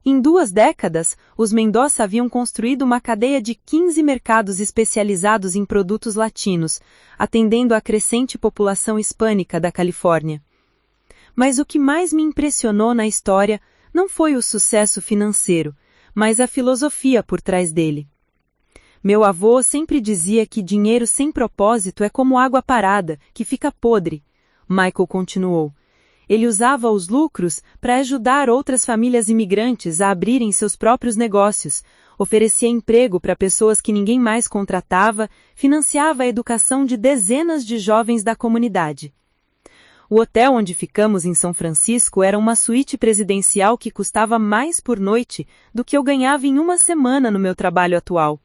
Em 2 décadas, os Mendoza haviam construído uma cadeia de 15 mercados especializados em produtos latinos, atendendo à crescente população hispânica da Califórnia. Mas o que mais me impressionou na história não foi o sucesso financeiro, mas a filosofia por trás dele. Meu avô sempre dizia que dinheiro sem propósito é como água parada, que fica podre. Michael continuou. Ele usava os lucros para ajudar outras famílias imigrantes a abrirem seus próprios negócios, oferecia emprego para pessoas que ninguém mais contratava, financiava a educação de dezenas de jovens da comunidade. O hotel onde ficamos em São Francisco era uma suíte presidencial que custava mais por noite do que eu ganhava em uma semana no meu trabalho atual.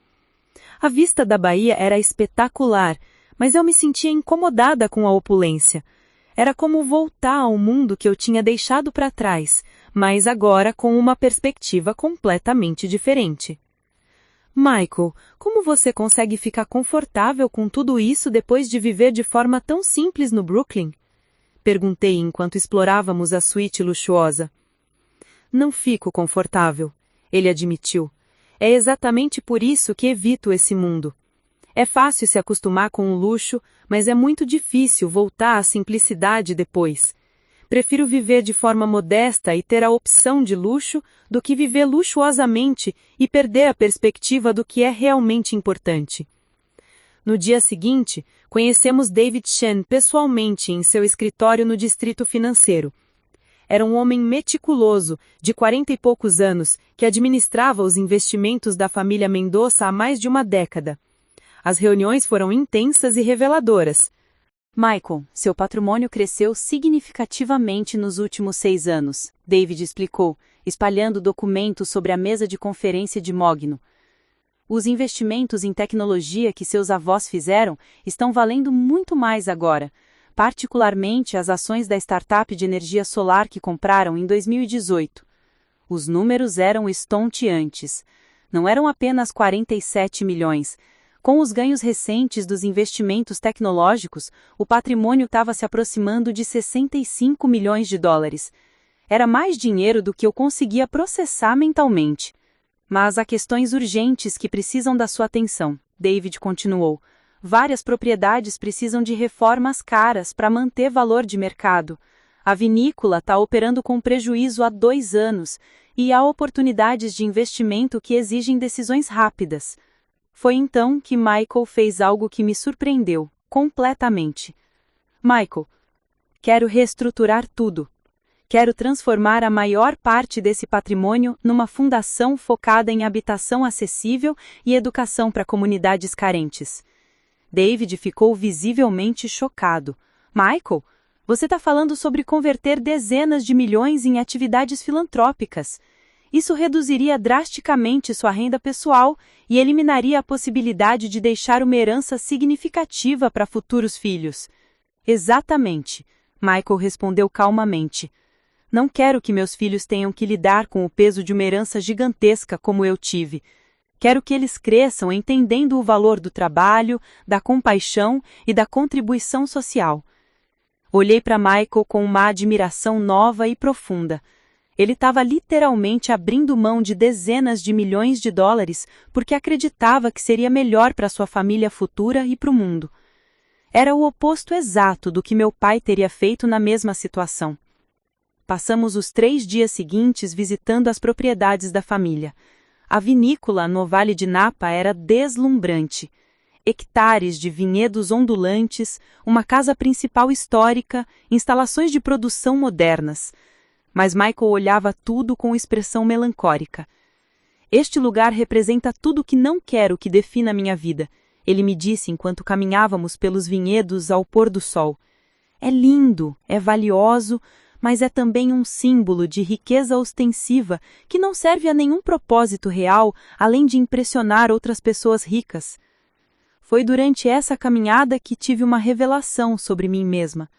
A vista da Bahia era espetacular, mas eu me sentia incomodada com a opulência. Era como voltar ao mundo que eu tinha deixado para trás, mas agora com uma perspectiva completamente diferente. Michael, como você consegue ficar confortável com tudo isso depois de viver de forma tão simples no Brooklyn? Perguntei enquanto explorávamos a suíte luxuosa. Não fico confortável, ele admitiu. É exatamente por isso que evito esse mundo. É fácil se acostumar com o luxo, mas é muito difícil voltar à simplicidade depois. Prefiro viver de forma modesta e ter a opção de luxo do que viver luxuosamente e perder a perspectiva do que é realmente importante. No dia seguinte, conhecemos David Chen pessoalmente em seu escritório no Distrito Financeiro. Era um homem meticuloso, de 40 e poucos anos, que administrava os investimentos da família Mendoza há mais de uma década. As reuniões foram intensas e reveladoras. Michael, seu patrimônio cresceu significativamente nos últimos 6 anos, David explicou, espalhando documentos sobre a mesa de conferência de Mogno. Os investimentos em tecnologia que seus avós fizeram estão valendo muito mais agora, particularmente as ações da startup de energia solar que compraram em 2018. Os números eram estonteantes. Não eram apenas 47 milhões. Com os ganhos recentes dos investimentos tecnológicos, o patrimônio estava se aproximando de 65 milhões de dólares. Era mais dinheiro do que eu conseguia processar mentalmente. Mas há questões urgentes que precisam da sua atenção, David continuou. Várias propriedades precisam de reformas caras para manter valor de mercado. A vinícola está operando com prejuízo há 2 anos e há oportunidades de investimento que exigem decisões rápidas. Foi então que Michael fez algo que me surpreendeu, completamente. Michael, quero reestruturar tudo. Quero transformar a maior parte desse patrimônio numa fundação focada em habitação acessível e educação para comunidades carentes. David ficou visivelmente chocado. Michael, você está falando sobre converter dezenas de milhões em atividades filantrópicas. Isso reduziria drasticamente sua renda pessoal e eliminaria a possibilidade de deixar uma herança significativa para futuros filhos. Exatamente, Michael respondeu calmamente. Não quero que meus filhos tenham que lidar com o peso de uma herança gigantesca como eu tive. Quero que eles cresçam entendendo o valor do trabalho, da compaixão e da contribuição social. Olhei para Michael com uma admiração nova e profunda. Ele estava literalmente abrindo mão de dezenas de milhões de dólares porque acreditava que seria melhor para sua família futura e para o mundo. Era o oposto exato do que meu pai teria feito na mesma situação. Passamos os 3 dias seguintes visitando as propriedades da família. A vinícola no Vale de Napa era deslumbrante. Hectares de vinhedos ondulantes, uma casa principal histórica, instalações de produção modernas. Mas Michael olhava tudo com expressão melancólica. Este lugar representa tudo o que não quero que defina minha vida, ele me disse enquanto caminhávamos pelos vinhedos ao pôr do sol. É lindo, é valioso, mas é também um símbolo de riqueza ostensiva que não serve a nenhum propósito real além de impressionar outras pessoas ricas. Foi durante essa caminhada que tive uma revelação sobre mim mesma.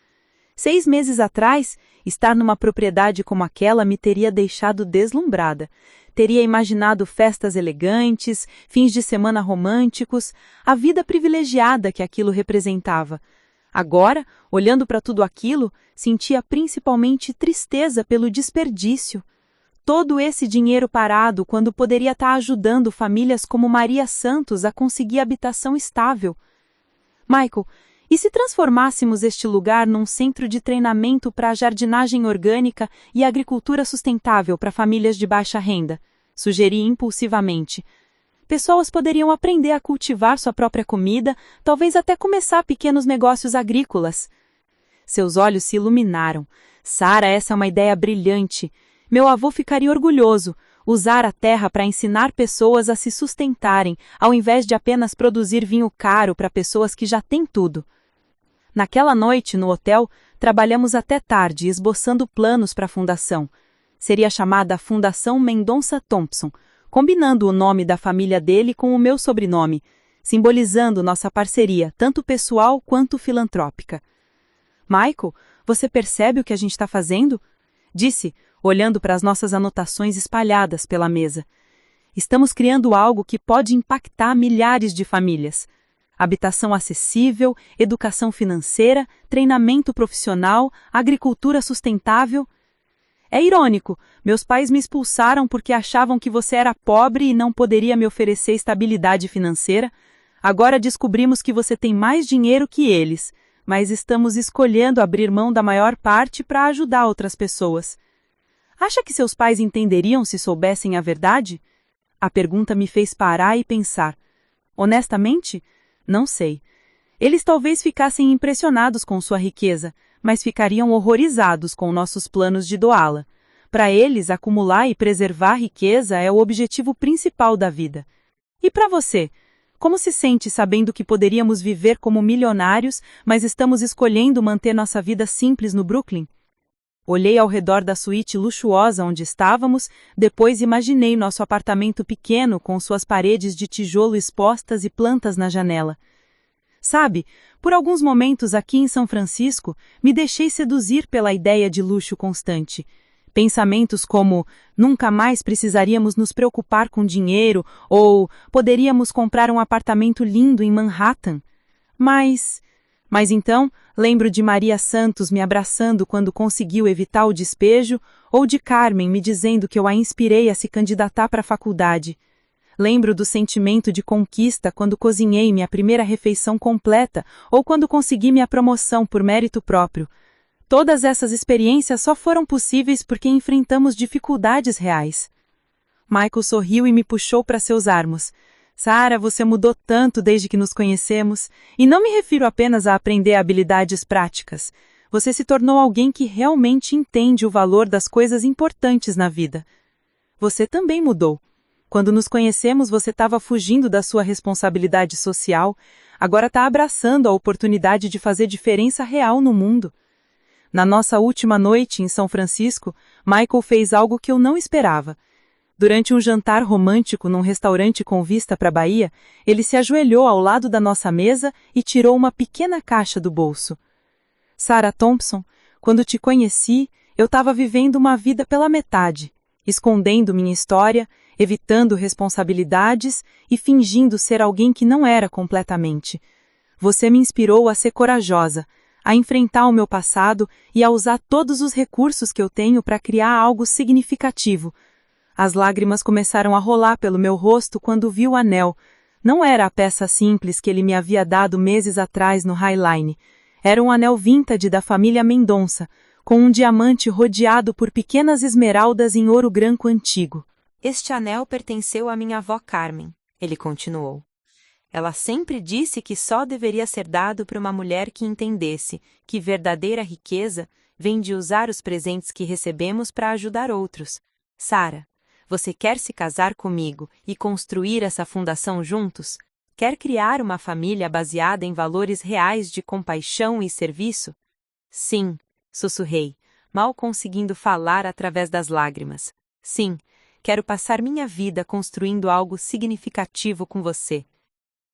6 meses atrás, estar numa propriedade como aquela me teria deixado deslumbrada. Teria imaginado festas elegantes, fins de semana românticos, a vida privilegiada que aquilo representava. Agora, olhando para tudo aquilo, sentia principalmente tristeza pelo desperdício. Todo esse dinheiro parado quando poderia estar ajudando famílias como Maria Santos a conseguir habitação estável. Michael, e se transformássemos este lugar num centro de treinamento para a jardinagem orgânica e agricultura sustentável para famílias de baixa renda? Sugeri impulsivamente. Pessoas poderiam aprender a cultivar sua própria comida, talvez até começar pequenos negócios agrícolas. Seus olhos se iluminaram. Sara, essa é uma ideia brilhante. Meu avô ficaria orgulhoso. Usar a terra para ensinar pessoas a se sustentarem, ao invés de apenas produzir vinho caro para pessoas que já têm tudo. Naquela noite, no hotel, trabalhamos até tarde, esboçando planos para a fundação. Seria chamada Fundação Mendonça Thompson, combinando o nome da família dele com o meu sobrenome, simbolizando nossa parceria, tanto pessoal quanto filantrópica. Michael, você percebe o que a gente está fazendo? Disse, olhando para as nossas anotações espalhadas pela mesa. Estamos criando algo que pode impactar milhares de famílias. Habitação acessível, educação financeira, treinamento profissional, agricultura sustentável. É irônico, meus pais me expulsaram porque achavam que você era pobre e não poderia me oferecer estabilidade financeira. Agora descobrimos que você tem mais dinheiro que eles, mas estamos escolhendo abrir mão da maior parte para ajudar outras pessoas. Acha que seus pais entenderiam se soubessem a verdade? A pergunta me fez parar e pensar. Honestamente, não sei. Eles talvez ficassem impressionados com sua riqueza, mas ficariam horrorizados com nossos planos de doá-la. Para eles, acumular e preservar a riqueza é o objetivo principal da vida. E para você? Como se sente sabendo que poderíamos viver como milionários, mas estamos escolhendo manter nossa vida simples no Brooklyn? Olhei ao redor da suíte luxuosa onde estávamos, depois imaginei nosso apartamento pequeno com suas paredes de tijolo expostas e plantas na janela. Sabe, por alguns momentos aqui em São Francisco, me deixei seduzir pela ideia de luxo constante. Pensamentos como, nunca mais precisaríamos nos preocupar com dinheiro, ou poderíamos comprar um apartamento lindo em Manhattan. Mas então, lembro de Maria Santos me abraçando quando conseguiu evitar o despejo, ou de Carmen me dizendo que eu a inspirei a se candidatar para a faculdade. Lembro do sentimento de conquista quando cozinhei minha primeira refeição completa ou quando consegui minha promoção por mérito próprio. Todas essas experiências só foram possíveis porque enfrentamos dificuldades reais. Michael sorriu e me puxou para seus armos. Sara, você mudou tanto desde que nos conhecemos, e não me refiro apenas a aprender habilidades práticas. Você se tornou alguém que realmente entende o valor das coisas importantes na vida. Você também mudou. Quando nos conhecemos, você estava fugindo da sua responsabilidade social, agora está abraçando a oportunidade de fazer diferença real no mundo. Na nossa última noite em São Francisco, Michael fez algo que eu não esperava. Durante um jantar romântico num restaurante com vista para a Bahia, ele se ajoelhou ao lado da nossa mesa e tirou uma pequena caixa do bolso. Sarah Thompson, quando te conheci, eu estava vivendo uma vida pela metade, escondendo minha história, evitando responsabilidades e fingindo ser alguém que não era completamente. Você me inspirou a ser corajosa, a enfrentar o meu passado e a usar todos os recursos que eu tenho para criar algo significativo. As lágrimas começaram a rolar pelo meu rosto quando vi o anel. Não era a peça simples que ele me havia dado meses atrás no Highline. Era um anel vintage da família Mendonça, com um diamante rodeado por pequenas esmeraldas em ouro branco antigo. Este anel pertenceu à minha avó Carmen, ele continuou. Ela sempre disse que só deveria ser dado para uma mulher que entendesse que verdadeira riqueza vem de usar os presentes que recebemos para ajudar outros. Sarah, você quer se casar comigo e construir essa fundação juntos? Quer criar uma família baseada em valores reais de compaixão e serviço? Sim, sussurrei, mal conseguindo falar através das lágrimas. Sim, quero passar minha vida construindo algo significativo com você.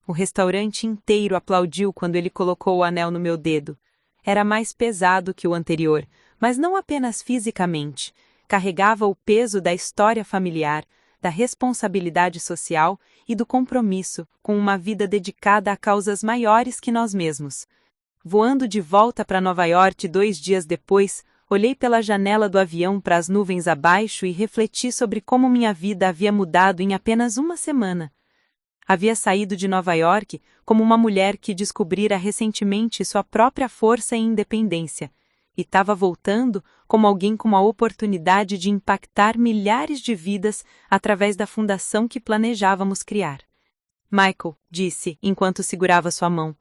O restaurante inteiro aplaudiu quando ele colocou o anel no meu dedo. Era mais pesado que o anterior, mas não apenas fisicamente. Carregava o peso da história familiar, da responsabilidade social e do compromisso com uma vida dedicada a causas maiores que nós mesmos. Voando de volta para Nova York 2 dias depois, olhei pela janela do avião para as nuvens abaixo e refleti sobre como minha vida havia mudado em apenas uma semana. Havia saído de Nova York como uma mulher que descobrira recentemente sua própria força e independência, e estava voltando como alguém com a oportunidade de impactar milhares de vidas através da fundação que planejávamos criar. Michael, disse, enquanto segurava sua mão,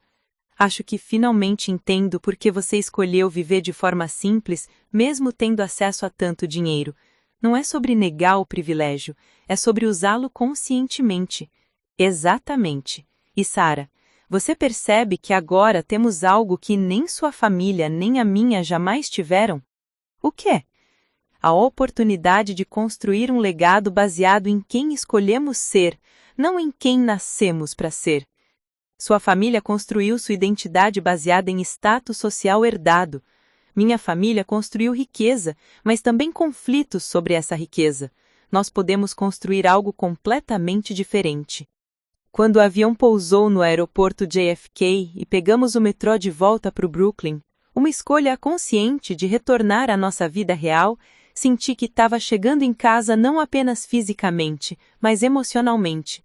acho que finalmente entendo por que você escolheu viver de forma simples, mesmo tendo acesso a tanto dinheiro. Não é sobre negar o privilégio, é sobre usá-lo conscientemente. Exatamente. E Sarah, você percebe que agora temos algo que nem sua família nem a minha jamais tiveram? O quê? A oportunidade de construir um legado baseado em quem escolhemos ser, não em quem nascemos para ser. Sua família construiu sua identidade baseada em status social herdado. Minha família construiu riqueza, mas também conflitos sobre essa riqueza. Nós podemos construir algo completamente diferente. Quando o avião pousou no aeroporto JFK e pegamos o metrô de volta para o Brooklyn, uma escolha consciente de retornar à nossa vida real, senti que estava chegando em casa não apenas fisicamente, mas emocionalmente.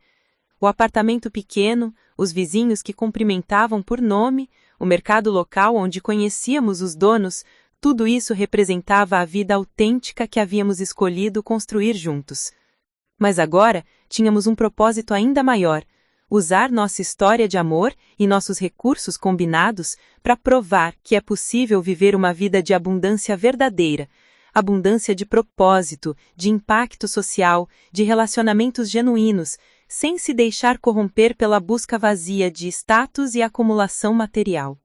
O apartamento pequeno, os vizinhos que cumprimentavam por nome, o mercado local onde conhecíamos os donos, tudo isso representava a vida autêntica que havíamos escolhido construir juntos. Mas agora, tínhamos um propósito ainda maior: usar nossa história de amor e nossos recursos combinados para provar que é possível viver uma vida de abundância verdadeira, abundância de propósito, de impacto social, de relacionamentos genuínos, sem se deixar corromper pela busca vazia de status e acumulação material.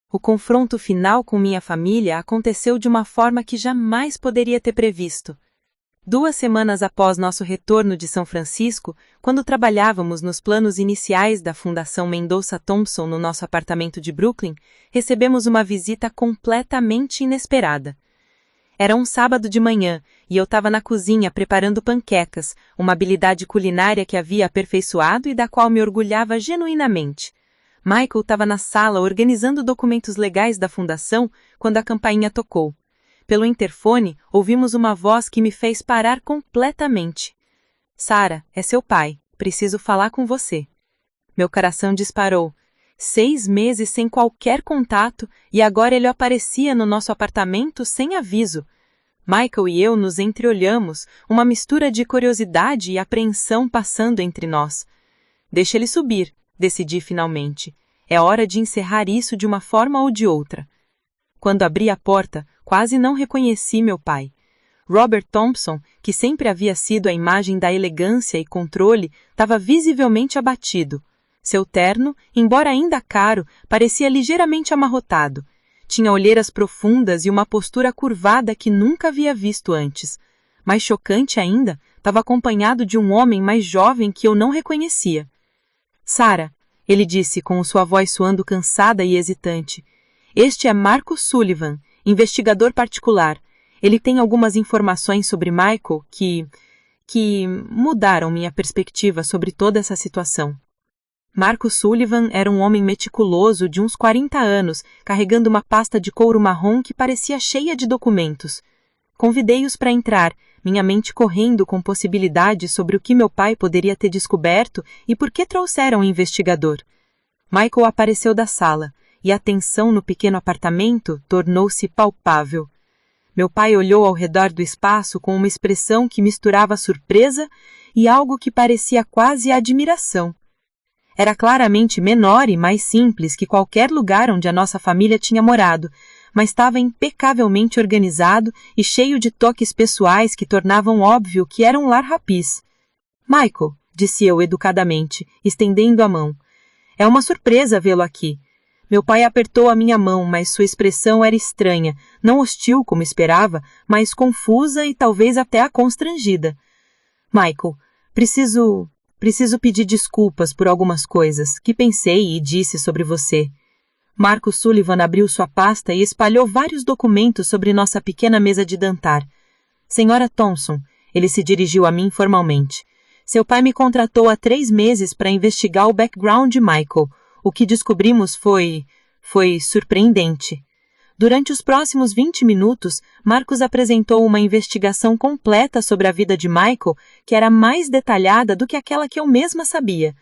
O confronto final com minha família aconteceu de uma forma que jamais poderia ter previsto. 2 semanas após nosso retorno de São Francisco, quando trabalhávamos nos planos iniciais da Fundação Mendonça Thompson no nosso apartamento de Brooklyn, recebemos uma visita completamente inesperada. Era um sábado de manhã e eu estava na cozinha preparando panquecas, uma habilidade culinária que havia aperfeiçoado e da qual me orgulhava genuinamente. Michael estava na sala organizando documentos legais da fundação quando a campainha tocou. Pelo interfone, ouvimos uma voz que me fez parar completamente. Sarah, é seu pai. Preciso falar com você. Meu coração disparou. 6 meses sem qualquer contato e agora ele aparecia no nosso apartamento sem aviso. Michael e eu nos entreolhamos, uma mistura de curiosidade e apreensão passando entre nós. Deixa ele subir, decidi finalmente. É hora de encerrar isso de uma forma ou de outra. Quando abri a porta, quase não reconheci meu pai. Robert Thompson, que sempre havia sido a imagem da elegância e controle, estava visivelmente abatido. Seu terno, embora ainda caro, parecia ligeiramente amarrotado. Tinha olheiras profundas e uma postura curvada que nunca havia visto antes. Mais chocante ainda, estava acompanhado de um homem mais jovem que eu não reconhecia. Sarah, ele disse com sua voz soando cansada e hesitante. Este é Marcus Sullivan, investigador particular. Ele tem algumas informações sobre Michael que mudaram minha perspectiva sobre toda essa situação. Marcus Sullivan era um homem meticuloso de uns 40 anos, carregando uma pasta de couro marrom que parecia cheia de documentos. Convidei-os para entrar, minha mente correndo com possibilidades sobre o que meu pai poderia ter descoberto e por que trouxeram o investigador. Michael apareceu da sala, e a tensão no pequeno apartamento tornou-se palpável. Meu pai olhou ao redor do espaço com uma expressão que misturava surpresa e algo que parecia quase admiração. Era claramente menor e mais simples que qualquer lugar onde a nossa família tinha morado, mas estava impecavelmente organizado e cheio de toques pessoais que tornavam óbvio que era um lar rapiz. Michael, disse eu educadamente, estendendo a mão. É uma surpresa vê-lo aqui. Meu pai apertou a minha mão, mas sua expressão era estranha, não hostil como esperava, mas confusa e talvez até constrangida. Michael, preciso pedir desculpas por algumas coisas que pensei e disse sobre você. Marcus Sullivan abriu sua pasta e espalhou vários documentos sobre nossa pequena mesa de jantar. Senhora Thompson, ele se dirigiu a mim formalmente. Seu pai me contratou há 3 meses para investigar o background de Michael. O que descobrimos foi surpreendente. Durante os próximos 20 minutos, Marcus apresentou uma investigação completa sobre a vida de Michael, que era mais detalhada do que aquela que eu mesma sabia.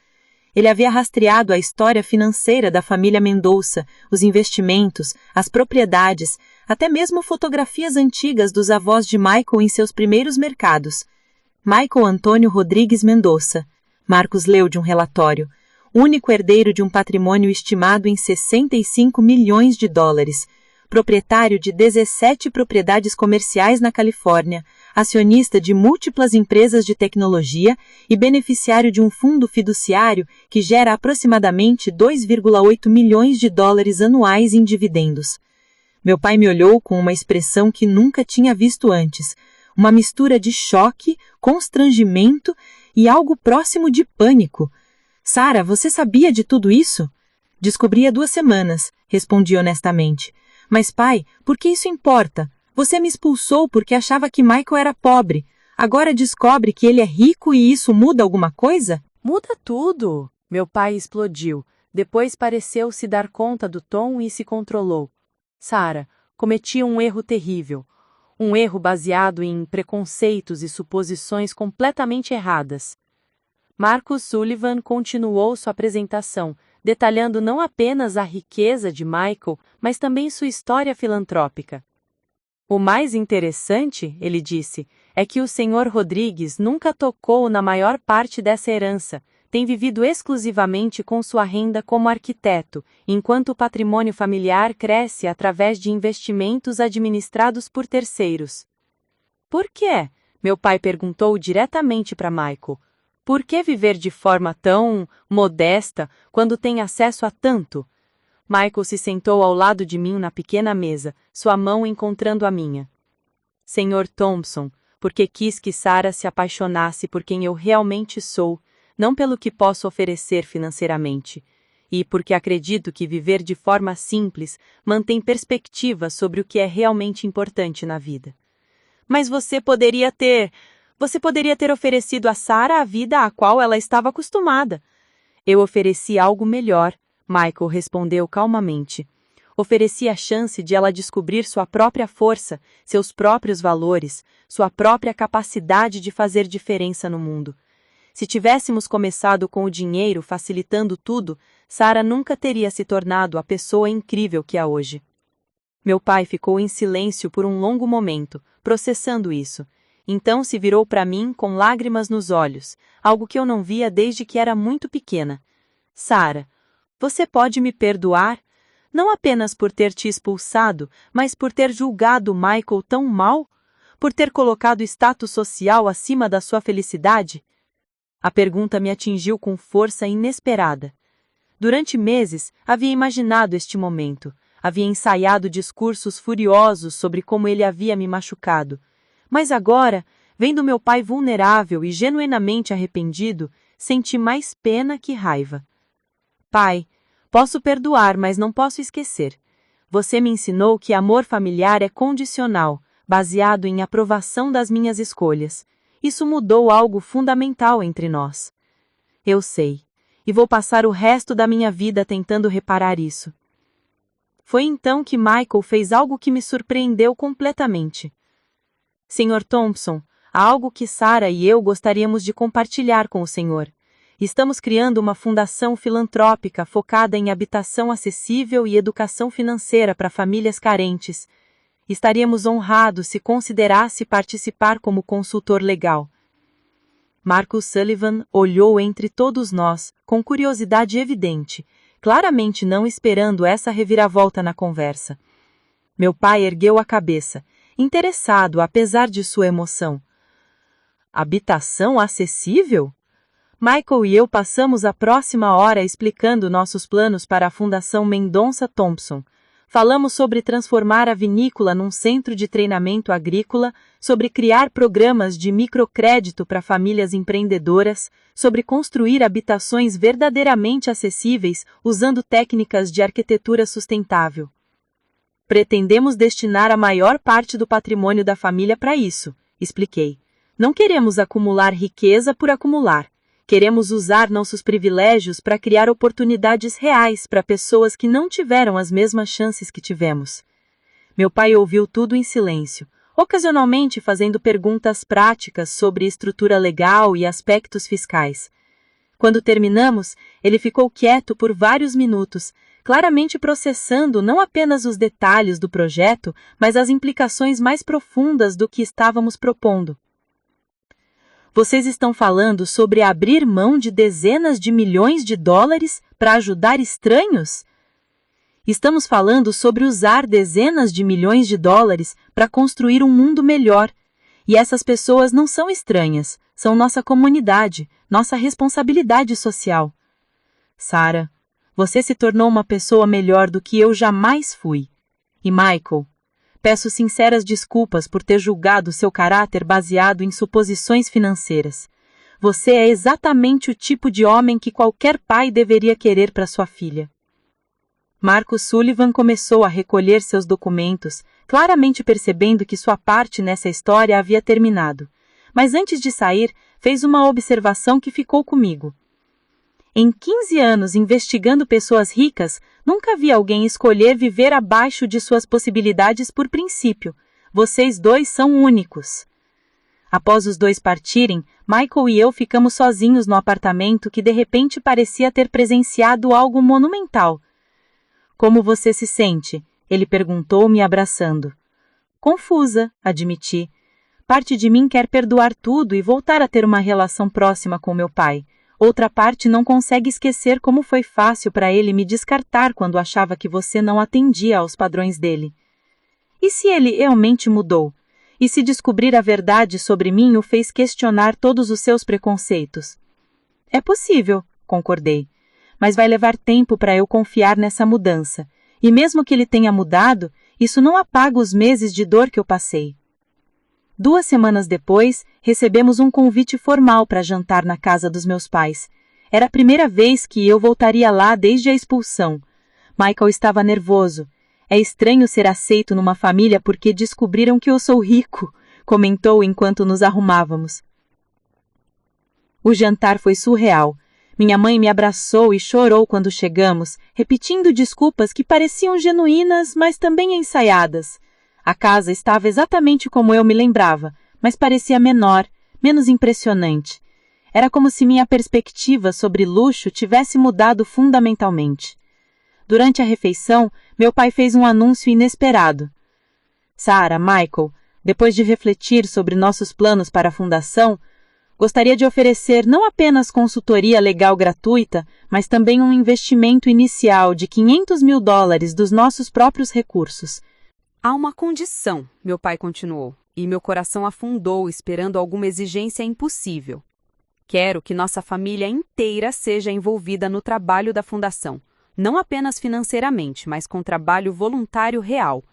Ele havia rastreado a história financeira da família Mendoza, os investimentos, as propriedades, até mesmo fotografias antigas dos avós de Michael em seus primeiros mercados. Michael Antônio Rodrigues Mendoza, Marcus leu de um relatório, único herdeiro de um patrimônio estimado em 65 milhões de dólares, proprietário de 17 propriedades comerciais na Califórnia, acionista de múltiplas empresas de tecnologia e beneficiário de um fundo fiduciário que gera aproximadamente 2,8 milhões de dólares anuais em dividendos. Meu pai me olhou com uma expressão que nunca tinha visto antes, uma mistura de choque, constrangimento e algo próximo de pânico. Sarah, você sabia de tudo isso? Descobri há 2 semanas, respondi honestamente. Mas pai, por que isso importa? Você me expulsou porque achava que Michael era pobre. Agora descobre que ele é rico e isso muda alguma coisa? Muda tudo! Meu pai explodiu. Depois pareceu se dar conta do tom e se controlou. Sarah, cometi um erro terrível. Um erro baseado em preconceitos e suposições completamente erradas. Marcus Sullivan continuou sua apresentação, detalhando não apenas a riqueza de Michael, mas também sua história filantrópica. O mais interessante, ele disse, é que o Sr. Rodrigues nunca tocou na maior parte dessa herança, tem vivido exclusivamente com sua renda como arquiteto, enquanto o patrimônio familiar cresce através de investimentos administrados por terceiros. Por quê? Meu pai perguntou diretamente para Michael. Por que viver de forma tão modesta quando tem acesso a tanto? Michael se sentou ao lado de mim na pequena mesa, sua mão encontrando a minha. Sr. Thompson, porque quis que Sarah se apaixonasse por quem eu realmente sou, não pelo que posso oferecer financeiramente, e porque acredito que viver de forma simples mantém perspectiva sobre o que é realmente importante na vida. Mas você poderia ter oferecido a Sarah a vida à qual ela estava acostumada. Eu ofereci algo melhor, Michael respondeu calmamente. Ofereci a chance de ela descobrir sua própria força, seus próprios valores, sua própria capacidade de fazer diferença no mundo. Se tivéssemos começado com o dinheiro facilitando tudo, Sarah nunca teria se tornado a pessoa incrível que é hoje. Meu pai ficou em silêncio por um longo momento, processando isso. Então se virou para mim com lágrimas nos olhos, algo que eu não via desde que era muito pequena. Sarah, você pode me perdoar? Não apenas por ter te expulsado, mas por ter julgado Michael tão mal? Por ter colocado o status social acima da sua felicidade? A pergunta me atingiu com força inesperada. Durante meses, havia imaginado este momento, havia ensaiado discursos furiosos sobre como ele havia me machucado. Mas agora, vendo meu pai vulnerável e genuinamente arrependido, senti mais pena que raiva. Pai, posso perdoar, mas não posso esquecer. Você me ensinou que amor familiar é condicional, baseado em aprovação das minhas escolhas. Isso mudou algo fundamental entre nós. Eu sei, e vou passar o resto da minha vida tentando reparar isso. Foi então que Michael fez algo que me surpreendeu completamente. Sr. Thompson, há algo que Sarah e eu gostaríamos de compartilhar com o senhor. Estamos criando uma fundação filantrópica focada em habitação acessível e educação financeira para famílias carentes. Estaríamos honrados se considerasse participar como consultor legal. Marcus Sullivan olhou entre todos nós, com curiosidade evidente, claramente não esperando essa reviravolta na conversa. Meu pai ergueu a cabeça, interessado apesar de sua emoção. Habitação acessível? Michael e eu passamos a próxima hora explicando nossos planos para a Fundação Mendonça Thompson. Falamos sobre transformar a vinícola num centro de treinamento agrícola, sobre criar programas de microcrédito para famílias empreendedoras, sobre construir habitações verdadeiramente acessíveis usando técnicas de arquitetura sustentável. Pretendemos destinar a maior parte do patrimônio da família para isso, expliquei. Não queremos acumular riqueza por acumular. Queremos usar nossos privilégios para criar oportunidades reais para pessoas que não tiveram as mesmas chances que tivemos. Meu pai ouviu tudo em silêncio, ocasionalmente fazendo perguntas práticas sobre estrutura legal e aspectos fiscais. Quando terminamos, ele ficou quieto por vários minutos, claramente processando não apenas os detalhes do projeto, mas as implicações mais profundas do que estávamos propondo. Vocês estão falando sobre abrir mão de dezenas de milhões de dólares para ajudar estranhos? Estamos falando sobre usar dezenas de milhões de dólares para construir um mundo melhor. E essas pessoas não são estranhas, são nossa comunidade, nossa responsabilidade social. Sarah, você se tornou uma pessoa melhor do que eu jamais fui. E Michael, peço sinceras desculpas por ter julgado seu caráter baseado em suposições financeiras. Você é exatamente o tipo de homem que qualquer pai deveria querer para sua filha. Marcus Sullivan começou a recolher seus documentos, claramente percebendo que sua parte nessa história havia terminado. Mas antes de sair, fez uma observação que ficou comigo. Em 15 anos investigando pessoas ricas, nunca vi alguém escolher viver abaixo de suas possibilidades por princípio. Vocês dois são únicos. Após os dois partirem, Michael e eu ficamos sozinhos no apartamento que de repente parecia ter presenciado algo monumental. Como você se sente? Ele perguntou, me abraçando. Confusa, admiti. Parte de mim quer perdoar tudo e voltar a ter uma relação próxima com meu pai. Outra parte não consegue esquecer como foi fácil para ele me descartar quando achava que você não atendia aos padrões dele. E se ele realmente mudou? E se descobrir a verdade sobre mim o fez questionar todos os seus preconceitos? É possível, concordei. Mas vai levar tempo para eu confiar nessa mudança. E mesmo que ele tenha mudado, isso não apaga os meses de dor que eu passei. 2 semanas depois, recebemos um convite formal para jantar na casa dos meus pais. Era a primeira vez que eu voltaria lá desde a expulsão. Michael estava nervoso. É estranho ser aceito numa família porque descobriram que eu sou rico, comentou enquanto nos arrumávamos. O jantar foi surreal. Minha mãe me abraçou e chorou quando chegamos, repetindo desculpas que pareciam genuínas, mas também ensaiadas. A casa estava exatamente como eu me lembrava, mas parecia menor, menos impressionante. Era como se minha perspectiva sobre luxo tivesse mudado fundamentalmente. Durante a refeição, meu pai fez um anúncio inesperado. Sarah, Michael, depois de refletir sobre nossos planos para a fundação, gostaria de oferecer não apenas consultoria legal gratuita, mas também um investimento inicial de $500 mil dos nossos próprios recursos. Há uma condição, meu pai continuou. e meu coração afundou esperando alguma exigência impossível. Quero que nossa família inteira seja envolvida no trabalho da Fundação, não apenas financeiramente, mas com trabalho voluntário real.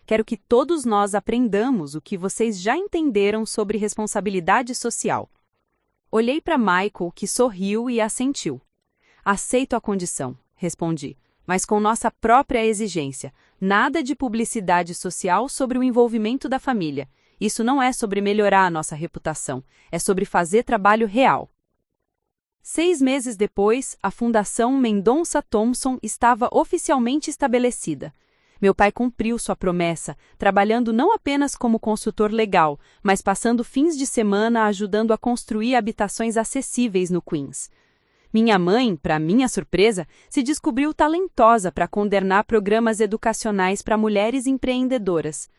Quero que todos nós aprendamos o que vocês já entenderam sobre responsabilidade social. Olhei para Michael, que sorriu e assentiu. Aceito a condição, respondi, mas com nossa própria exigência. Nada de publicidade social sobre o envolvimento da família. Isso não é sobre melhorar a nossa reputação, é sobre fazer trabalho real. 6 meses depois, a Fundação Mendonça Thompson estava oficialmente estabelecida. Meu pai cumpriu sua promessa, trabalhando não apenas como consultor legal, mas passando fins de semana ajudando a construir habitações acessíveis no Queens. Minha mãe, para minha surpresa, se descobriu talentosa para coordenar programas educacionais para mulheres empreendedoras.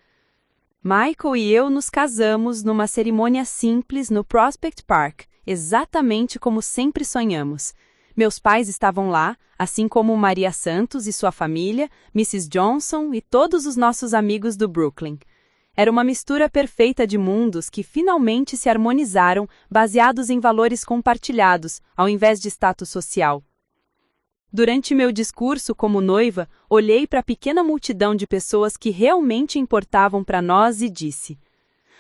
Michael e eu nos casamos numa cerimônia simples no Prospect Park, exatamente como sempre sonhamos. Meus pais estavam lá, assim como Maria Santos e sua família, Mrs. Johnson e todos os nossos amigos do Brooklyn. Era uma mistura perfeita de mundos que finalmente se harmonizaram, baseados em valores compartilhados, ao invés de status social. Durante meu discurso como noiva, olhei para a pequena multidão de pessoas que realmente importavam para nós e disse: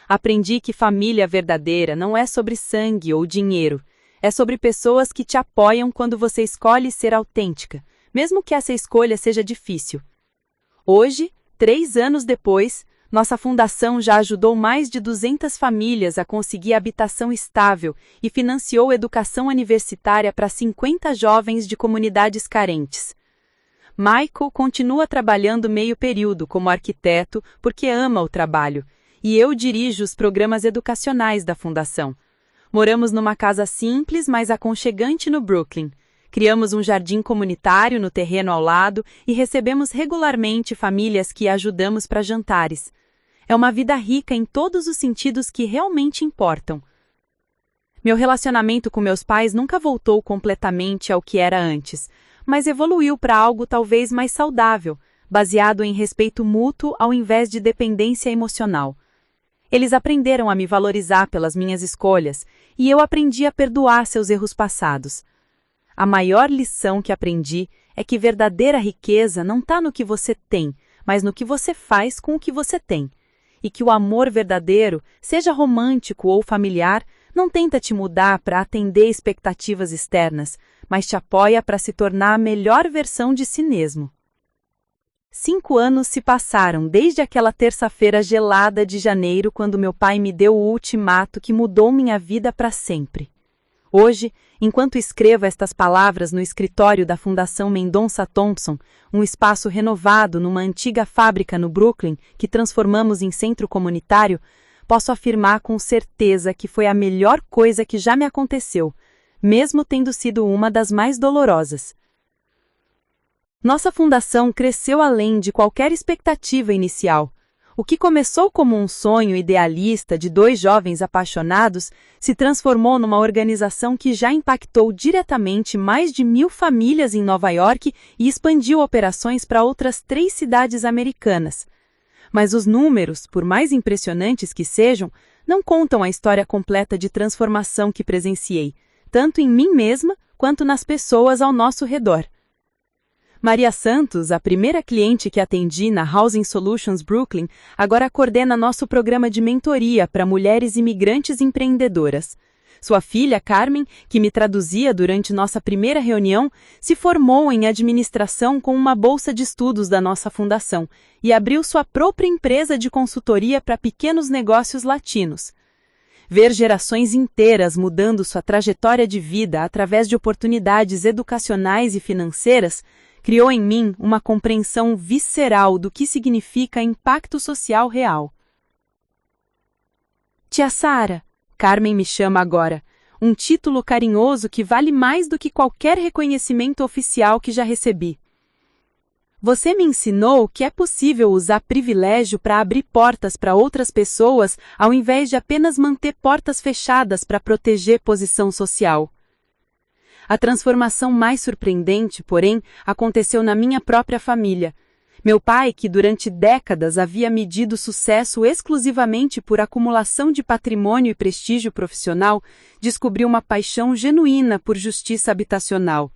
aprendi que família verdadeira não é sobre sangue ou dinheiro. É sobre pessoas que te apoiam quando você escolhe ser autêntica, mesmo que essa escolha seja difícil. Hoje, 3 anos depois, nossa fundação já ajudou mais de 200 famílias a conseguir habitação estável e financiou educação universitária para 50 jovens de comunidades carentes. Michael continua trabalhando meio período como arquiteto porque ama o trabalho, e eu dirijo os programas educacionais da fundação. Moramos numa casa simples, mas aconchegante no Brooklyn. Criamos um jardim comunitário no terreno ao lado e recebemos regularmente famílias que ajudamos para jantares. É uma vida rica em todos os sentidos que realmente importam. Meu relacionamento com meus pais nunca voltou completamente ao que era antes, mas evoluiu para algo talvez mais saudável, baseado em respeito mútuo ao invés de dependência emocional. Eles aprenderam a me valorizar pelas minhas escolhas, e eu aprendi a perdoar seus erros passados. A maior lição que aprendi é que verdadeira riqueza não está no que você tem, mas no que você faz com o que você tem. E que o amor verdadeiro, seja romântico ou familiar, não tenta te mudar para atender expectativas externas, mas te apoia para se tornar a melhor versão de si mesmo. 5 anos se passaram desde aquela terça-feira gelada de janeiro quando meu pai me deu o ultimato que mudou minha vida para sempre. Hoje, enquanto escrevo estas palavras no escritório da Fundação Mendonça Thompson, um espaço renovado numa antiga fábrica no Brooklyn que transformamos em centro comunitário, posso afirmar com certeza que foi a melhor coisa que já me aconteceu, mesmo tendo sido uma das mais dolorosas. Nossa fundação cresceu além de qualquer expectativa inicial. O que começou como um sonho idealista de 2 jovens apaixonados se transformou numa organização que já impactou diretamente mais de 1.000 famílias em Nova York e expandiu operações para outras 3 cidades americanas. Mas os números, por mais impressionantes que sejam, não contam a história completa de transformação que presenciei, tanto em mim mesma quanto nas pessoas ao nosso redor. Maria Santos, a primeira cliente que atendi na Housing Solutions Brooklyn, agora coordena nosso programa de mentoria para mulheres imigrantes empreendedoras. Sua filha, Carmen, que me traduzia durante nossa primeira reunião, se formou em administração com uma bolsa de estudos da nossa fundação e abriu sua própria empresa de consultoria para pequenos negócios latinos. Ver gerações inteiras mudando sua trajetória de vida através de oportunidades educacionais e financeiras criou em mim uma compreensão visceral do que significa impacto social real. Tia Sara, Carmen me chama agora, um título carinhoso que vale mais do que qualquer reconhecimento oficial que já recebi. Você me ensinou que é possível usar privilégio para abrir portas para outras pessoas ao invés de apenas manter portas fechadas para proteger posição social. A transformação mais surpreendente, porém, aconteceu na minha própria família. Meu pai, que durante décadas havia medido sucesso exclusivamente por acumulação de patrimônio e prestígio profissional, descobriu uma paixão genuína por justiça habitacional.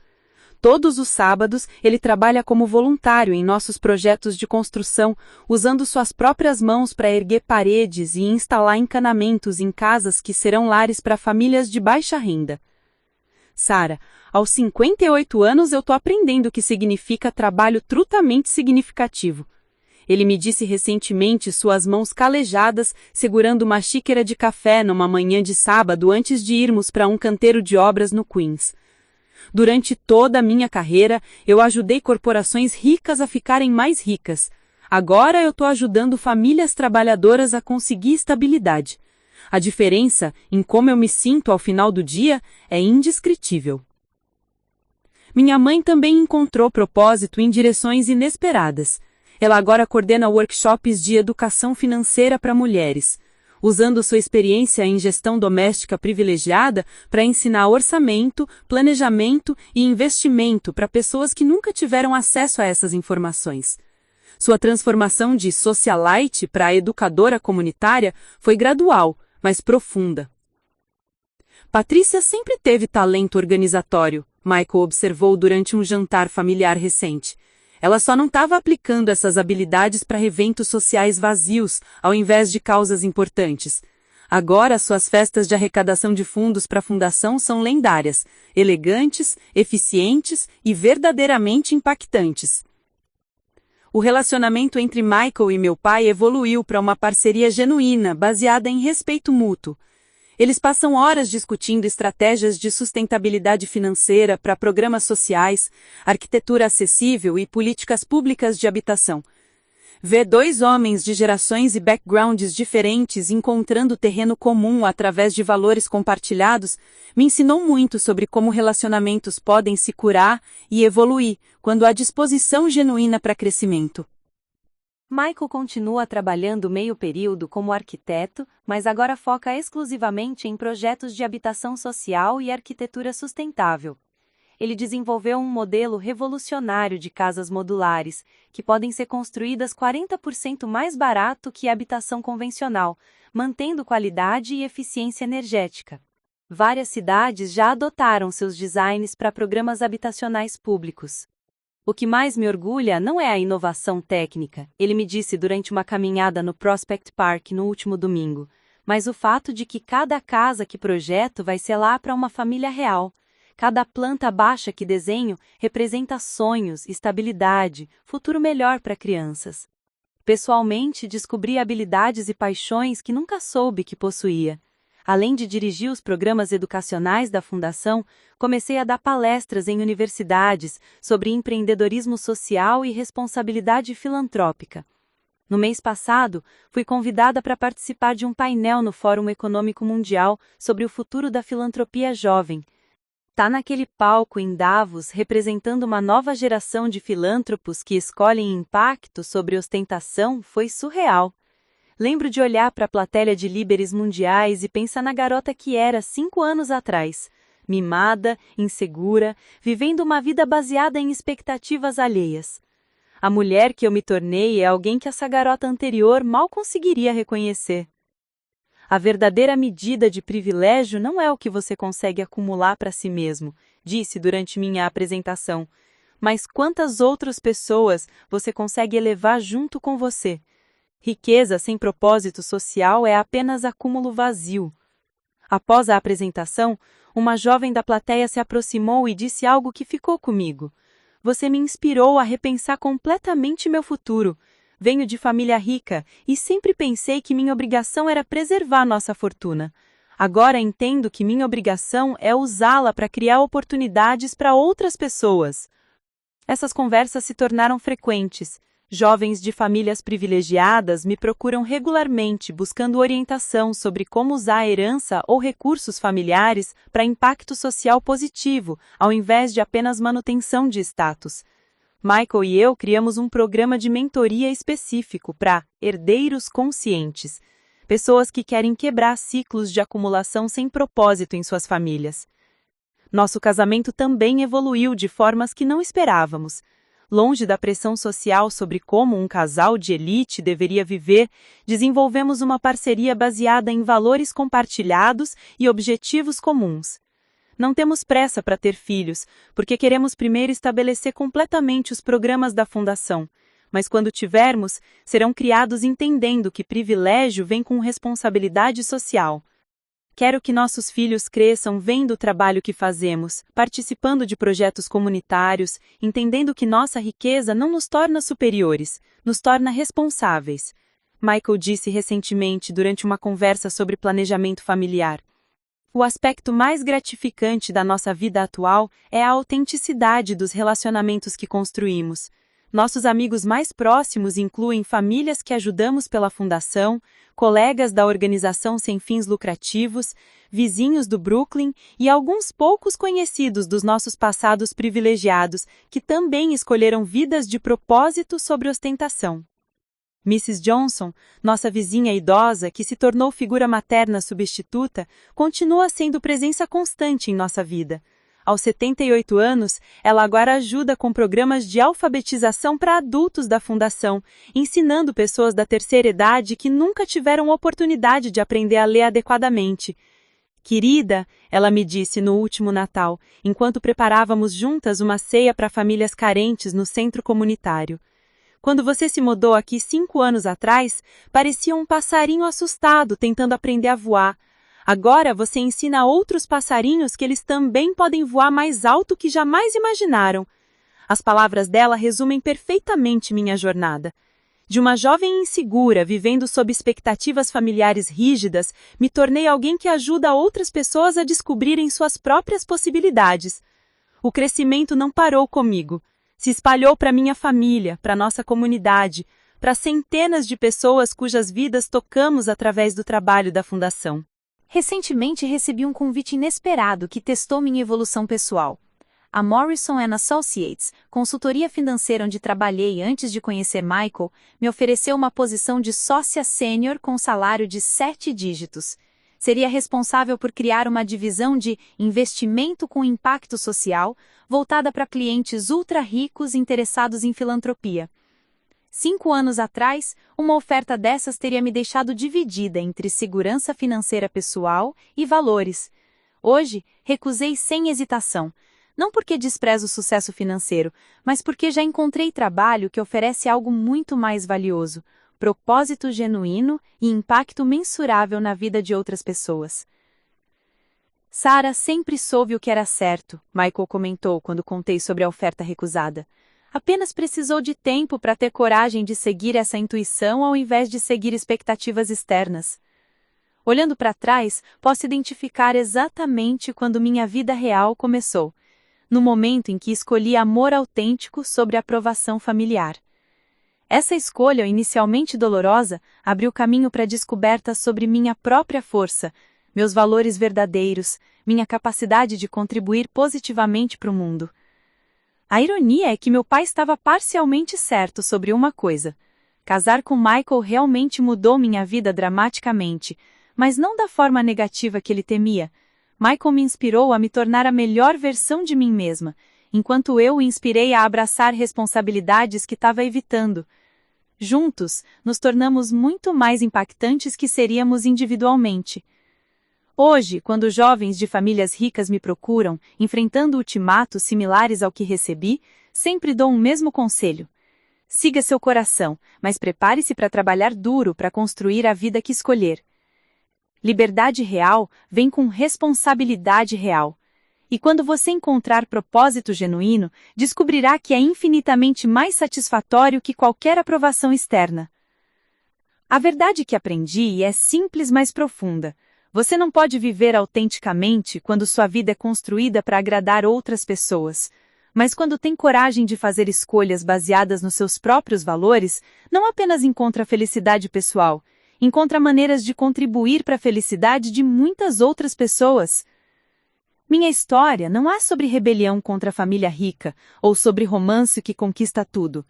Todos os sábados, ele trabalha como voluntário em nossos projetos de construção, usando suas próprias mãos para erguer paredes e instalar encanamentos em casas que serão lares para famílias de baixa renda. Sara, aos 58 anos eu tô aprendendo o que significa trabalho trutamente significativo. Ele me disse recentemente suas mãos calejadas segurando uma xícara de café numa manhã de sábado antes de irmos para um canteiro de obras no Queens. Durante toda a minha carreira, eu ajudei corporações ricas a ficarem mais ricas. Agora eu tô ajudando famílias trabalhadoras a conseguir estabilidade. A diferença em como eu me sinto ao final do dia é indescritível. Minha mãe também encontrou propósito em direções inesperadas. Ela agora coordena workshops de educação financeira para mulheres, usando sua experiência em gestão doméstica privilegiada para ensinar orçamento, planejamento e investimento para pessoas que nunca tiveram acesso a essas informações. Sua transformação de socialite para educadora comunitária foi gradual, mas profunda. Patrícia sempre teve talento organizatório, Michael observou durante um jantar familiar recente. Ela só não estava aplicando essas habilidades para eventos sociais vazios, ao invés de causas importantes. Agora, suas festas de arrecadação de fundos para a fundação são lendárias, elegantes, eficientes e verdadeiramente impactantes. O relacionamento entre Michael e meu pai evoluiu para uma parceria genuína, baseada em respeito mútuo. Eles passam horas discutindo estratégias de sustentabilidade financeira para programas sociais, arquitetura acessível e políticas públicas de habitação. Ver dois homens de gerações e backgrounds diferentes encontrando terreno comum através de valores compartilhados me ensinou muito sobre como relacionamentos podem se curar e evoluir quando há disposição genuína para crescimento. Michael continua trabalhando meio período como arquiteto, mas agora foca exclusivamente em projetos de habitação social e arquitetura sustentável. Ele desenvolveu um modelo revolucionário de casas modulares, que podem ser construídas 40% mais barato que a habitação convencional, mantendo qualidade e eficiência energética. Várias cidades já adotaram seus designs para programas habitacionais públicos. O que mais me orgulha não é a inovação técnica, ele me disse durante uma caminhada no Prospect Park no último domingo, mas o fato de que cada casa que projeto vai ser lá para uma família real. Cada planta baixa que desenho representa sonhos, estabilidade, futuro melhor para crianças. Pessoalmente, descobri habilidades e paixões que nunca soube que possuía. Além de dirigir os programas educacionais da Fundação, comecei a dar palestras em universidades sobre empreendedorismo social e responsabilidade filantrópica. No mês passado, fui convidada para participar de um painel no Fórum Econômico Mundial sobre o futuro da filantropia jovem. Tá naquele palco em Davos representando uma nova geração de filântropos que escolhem impacto sobre ostentação foi surreal. Lembro de olhar para a plateia de líderes mundiais e pensar na garota que era 5 anos atrás, mimada, insegura, vivendo uma vida baseada em expectativas alheias. A mulher que eu me tornei é alguém que essa garota anterior mal conseguiria reconhecer. A verdadeira medida de privilégio não é o que você consegue acumular para si mesmo, disse durante minha apresentação, mas quantas outras pessoas você consegue elevar junto com você. Riqueza sem propósito social é apenas acúmulo vazio. Após a apresentação, uma jovem da plateia se aproximou e disse algo que ficou comigo. Você me inspirou a repensar completamente meu futuro. Venho de família rica e sempre pensei que minha obrigação era preservar nossa fortuna. Agora entendo que minha obrigação é usá-la para criar oportunidades para outras pessoas. Essas conversas se tornaram frequentes. Jovens de famílias privilegiadas me procuram regularmente buscando orientação sobre como usar a herança ou recursos familiares para impacto social positivo, ao invés de apenas manutenção de status. Michael e eu criamos um programa de mentoria específico para herdeiros conscientes, pessoas que querem quebrar ciclos de acumulação sem propósito em suas famílias. Nosso casamento também evoluiu de formas que não esperávamos. Longe da pressão social sobre como um casal de elite deveria viver, desenvolvemos uma parceria baseada em valores compartilhados e objetivos comuns. Não temos pressa para ter filhos, porque queremos primeiro estabelecer completamente os programas da Fundação, mas quando tivermos, serão criados entendendo que privilégio vem com responsabilidade social. Quero que nossos filhos cresçam vendo o trabalho que fazemos, participando de projetos comunitários, entendendo que nossa riqueza não nos torna superiores, nos torna responsáveis. Michael disse recentemente durante uma conversa sobre planejamento familiar. O aspecto mais gratificante da nossa vida atual é a autenticidade dos relacionamentos que construímos. Nossos amigos mais próximos incluem famílias que ajudamos pela Fundação, colegas da organização sem fins lucrativos, vizinhos do Brooklyn e alguns poucos conhecidos dos nossos passados privilegiados que também escolheram vidas de propósito sobre ostentação. Mrs. Johnson, nossa vizinha idosa que se tornou figura materna substituta, continua sendo presença constante em nossa vida. Aos 78 anos, ela agora ajuda com programas de alfabetização para adultos da Fundação, ensinando pessoas da terceira idade que nunca tiveram oportunidade de aprender a ler adequadamente. Querida, ela me disse no último Natal, enquanto preparávamos juntas uma ceia para famílias carentes no centro comunitário. Quando você se mudou aqui 5 anos atrás, parecia um passarinho assustado tentando aprender a voar. Agora você ensina a outros passarinhos que eles também podem voar mais alto que jamais imaginaram. As palavras dela resumem perfeitamente minha jornada. De uma jovem insegura, vivendo sob expectativas familiares rígidas, me tornei alguém que ajuda outras pessoas a descobrirem suas próprias possibilidades. O crescimento não parou comigo. Se espalhou para minha família, para nossa comunidade, para centenas de pessoas cujas vidas tocamos através do trabalho da Fundação. Recentemente recebi um convite inesperado que testou minha evolução pessoal. A Morrison & Associates, consultoria financeira onde trabalhei antes de conhecer Michael, me ofereceu uma posição de sócia sênior com salário de 7 dígitos. Seria responsável por criar uma divisão de investimento com impacto social, voltada para clientes ultra-ricos interessados em filantropia. 5 anos atrás, uma oferta dessas teria me deixado dividida entre segurança financeira pessoal e valores. Hoje, recusei sem hesitação, não porque desprezo o sucesso financeiro, mas porque já encontrei trabalho que oferece algo muito mais valioso, propósito genuíno e impacto mensurável na vida de outras pessoas. Sarah sempre soube o que era certo, Michael comentou quando contei sobre a oferta recusada. Apenas precisou de tempo para ter coragem de seguir essa intuição ao invés de seguir expectativas externas. Olhando para trás, posso identificar exatamente quando minha vida real começou, no momento em que escolhi amor autêntico sobre aprovação familiar. Essa escolha, inicialmente dolorosa, abriu caminho para descobertas sobre minha própria força, meus valores verdadeiros, minha capacidade de contribuir positivamente para o mundo. A ironia é que meu pai estava parcialmente certo sobre uma coisa. Casar com Michael realmente mudou minha vida dramaticamente, mas não da forma negativa que ele temia. Michael me inspirou a me tornar a melhor versão de mim mesma, enquanto eu o inspirei a abraçar responsabilidades que estava evitando. Juntos, nos tornamos muito mais impactantes que seríamos individualmente. Hoje, quando jovens de famílias ricas me procuram, enfrentando ultimatos similares ao que recebi, sempre dou um mesmo conselho. Siga seu coração, mas prepare-se para trabalhar duro para construir a vida que escolher. Liberdade real vem com responsabilidade real. E quando você encontrar propósito genuíno, descobrirá que é infinitamente mais satisfatório que qualquer aprovação externa. A verdade que aprendi é simples, mas profunda. Você não pode viver autenticamente quando sua vida é construída para agradar outras pessoas. Mas quando tem coragem de fazer escolhas baseadas nos seus próprios valores, não apenas encontra felicidade pessoal, encontra maneiras de contribuir para a felicidade de muitas outras pessoas. Minha história não é sobre rebelião contra a família rica ou sobre romance que conquista tudo.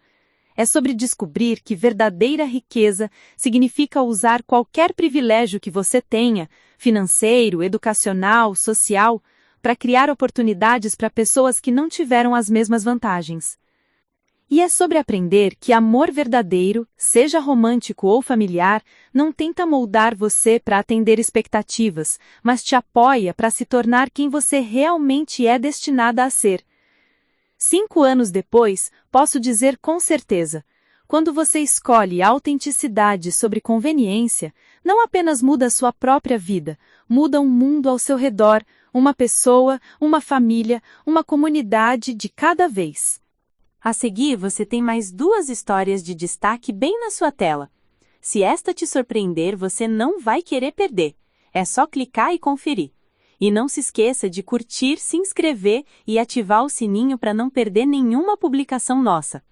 É sobre descobrir que verdadeira riqueza significa usar qualquer privilégio que você tenha, financeiro, educacional, social, para criar oportunidades para pessoas que não tiveram as mesmas vantagens. E é sobre aprender que amor verdadeiro, seja romântico ou familiar, não tenta moldar você para atender expectativas, mas te apoia para se tornar quem você realmente é destinada a ser. 5 anos depois, posso dizer com certeza: quando você escolhe autenticidade sobre conveniência, não apenas muda sua própria vida, muda um mundo ao seu redor, uma pessoa, uma família, uma comunidade de cada vez. A seguir, você tem mais 2 histórias de destaque bem na sua tela. Se esta te surpreender, você não vai querer perder. É só clicar e conferir. E não se esqueça de curtir, se inscrever e ativar o sininho para não perder nenhuma publicação nossa.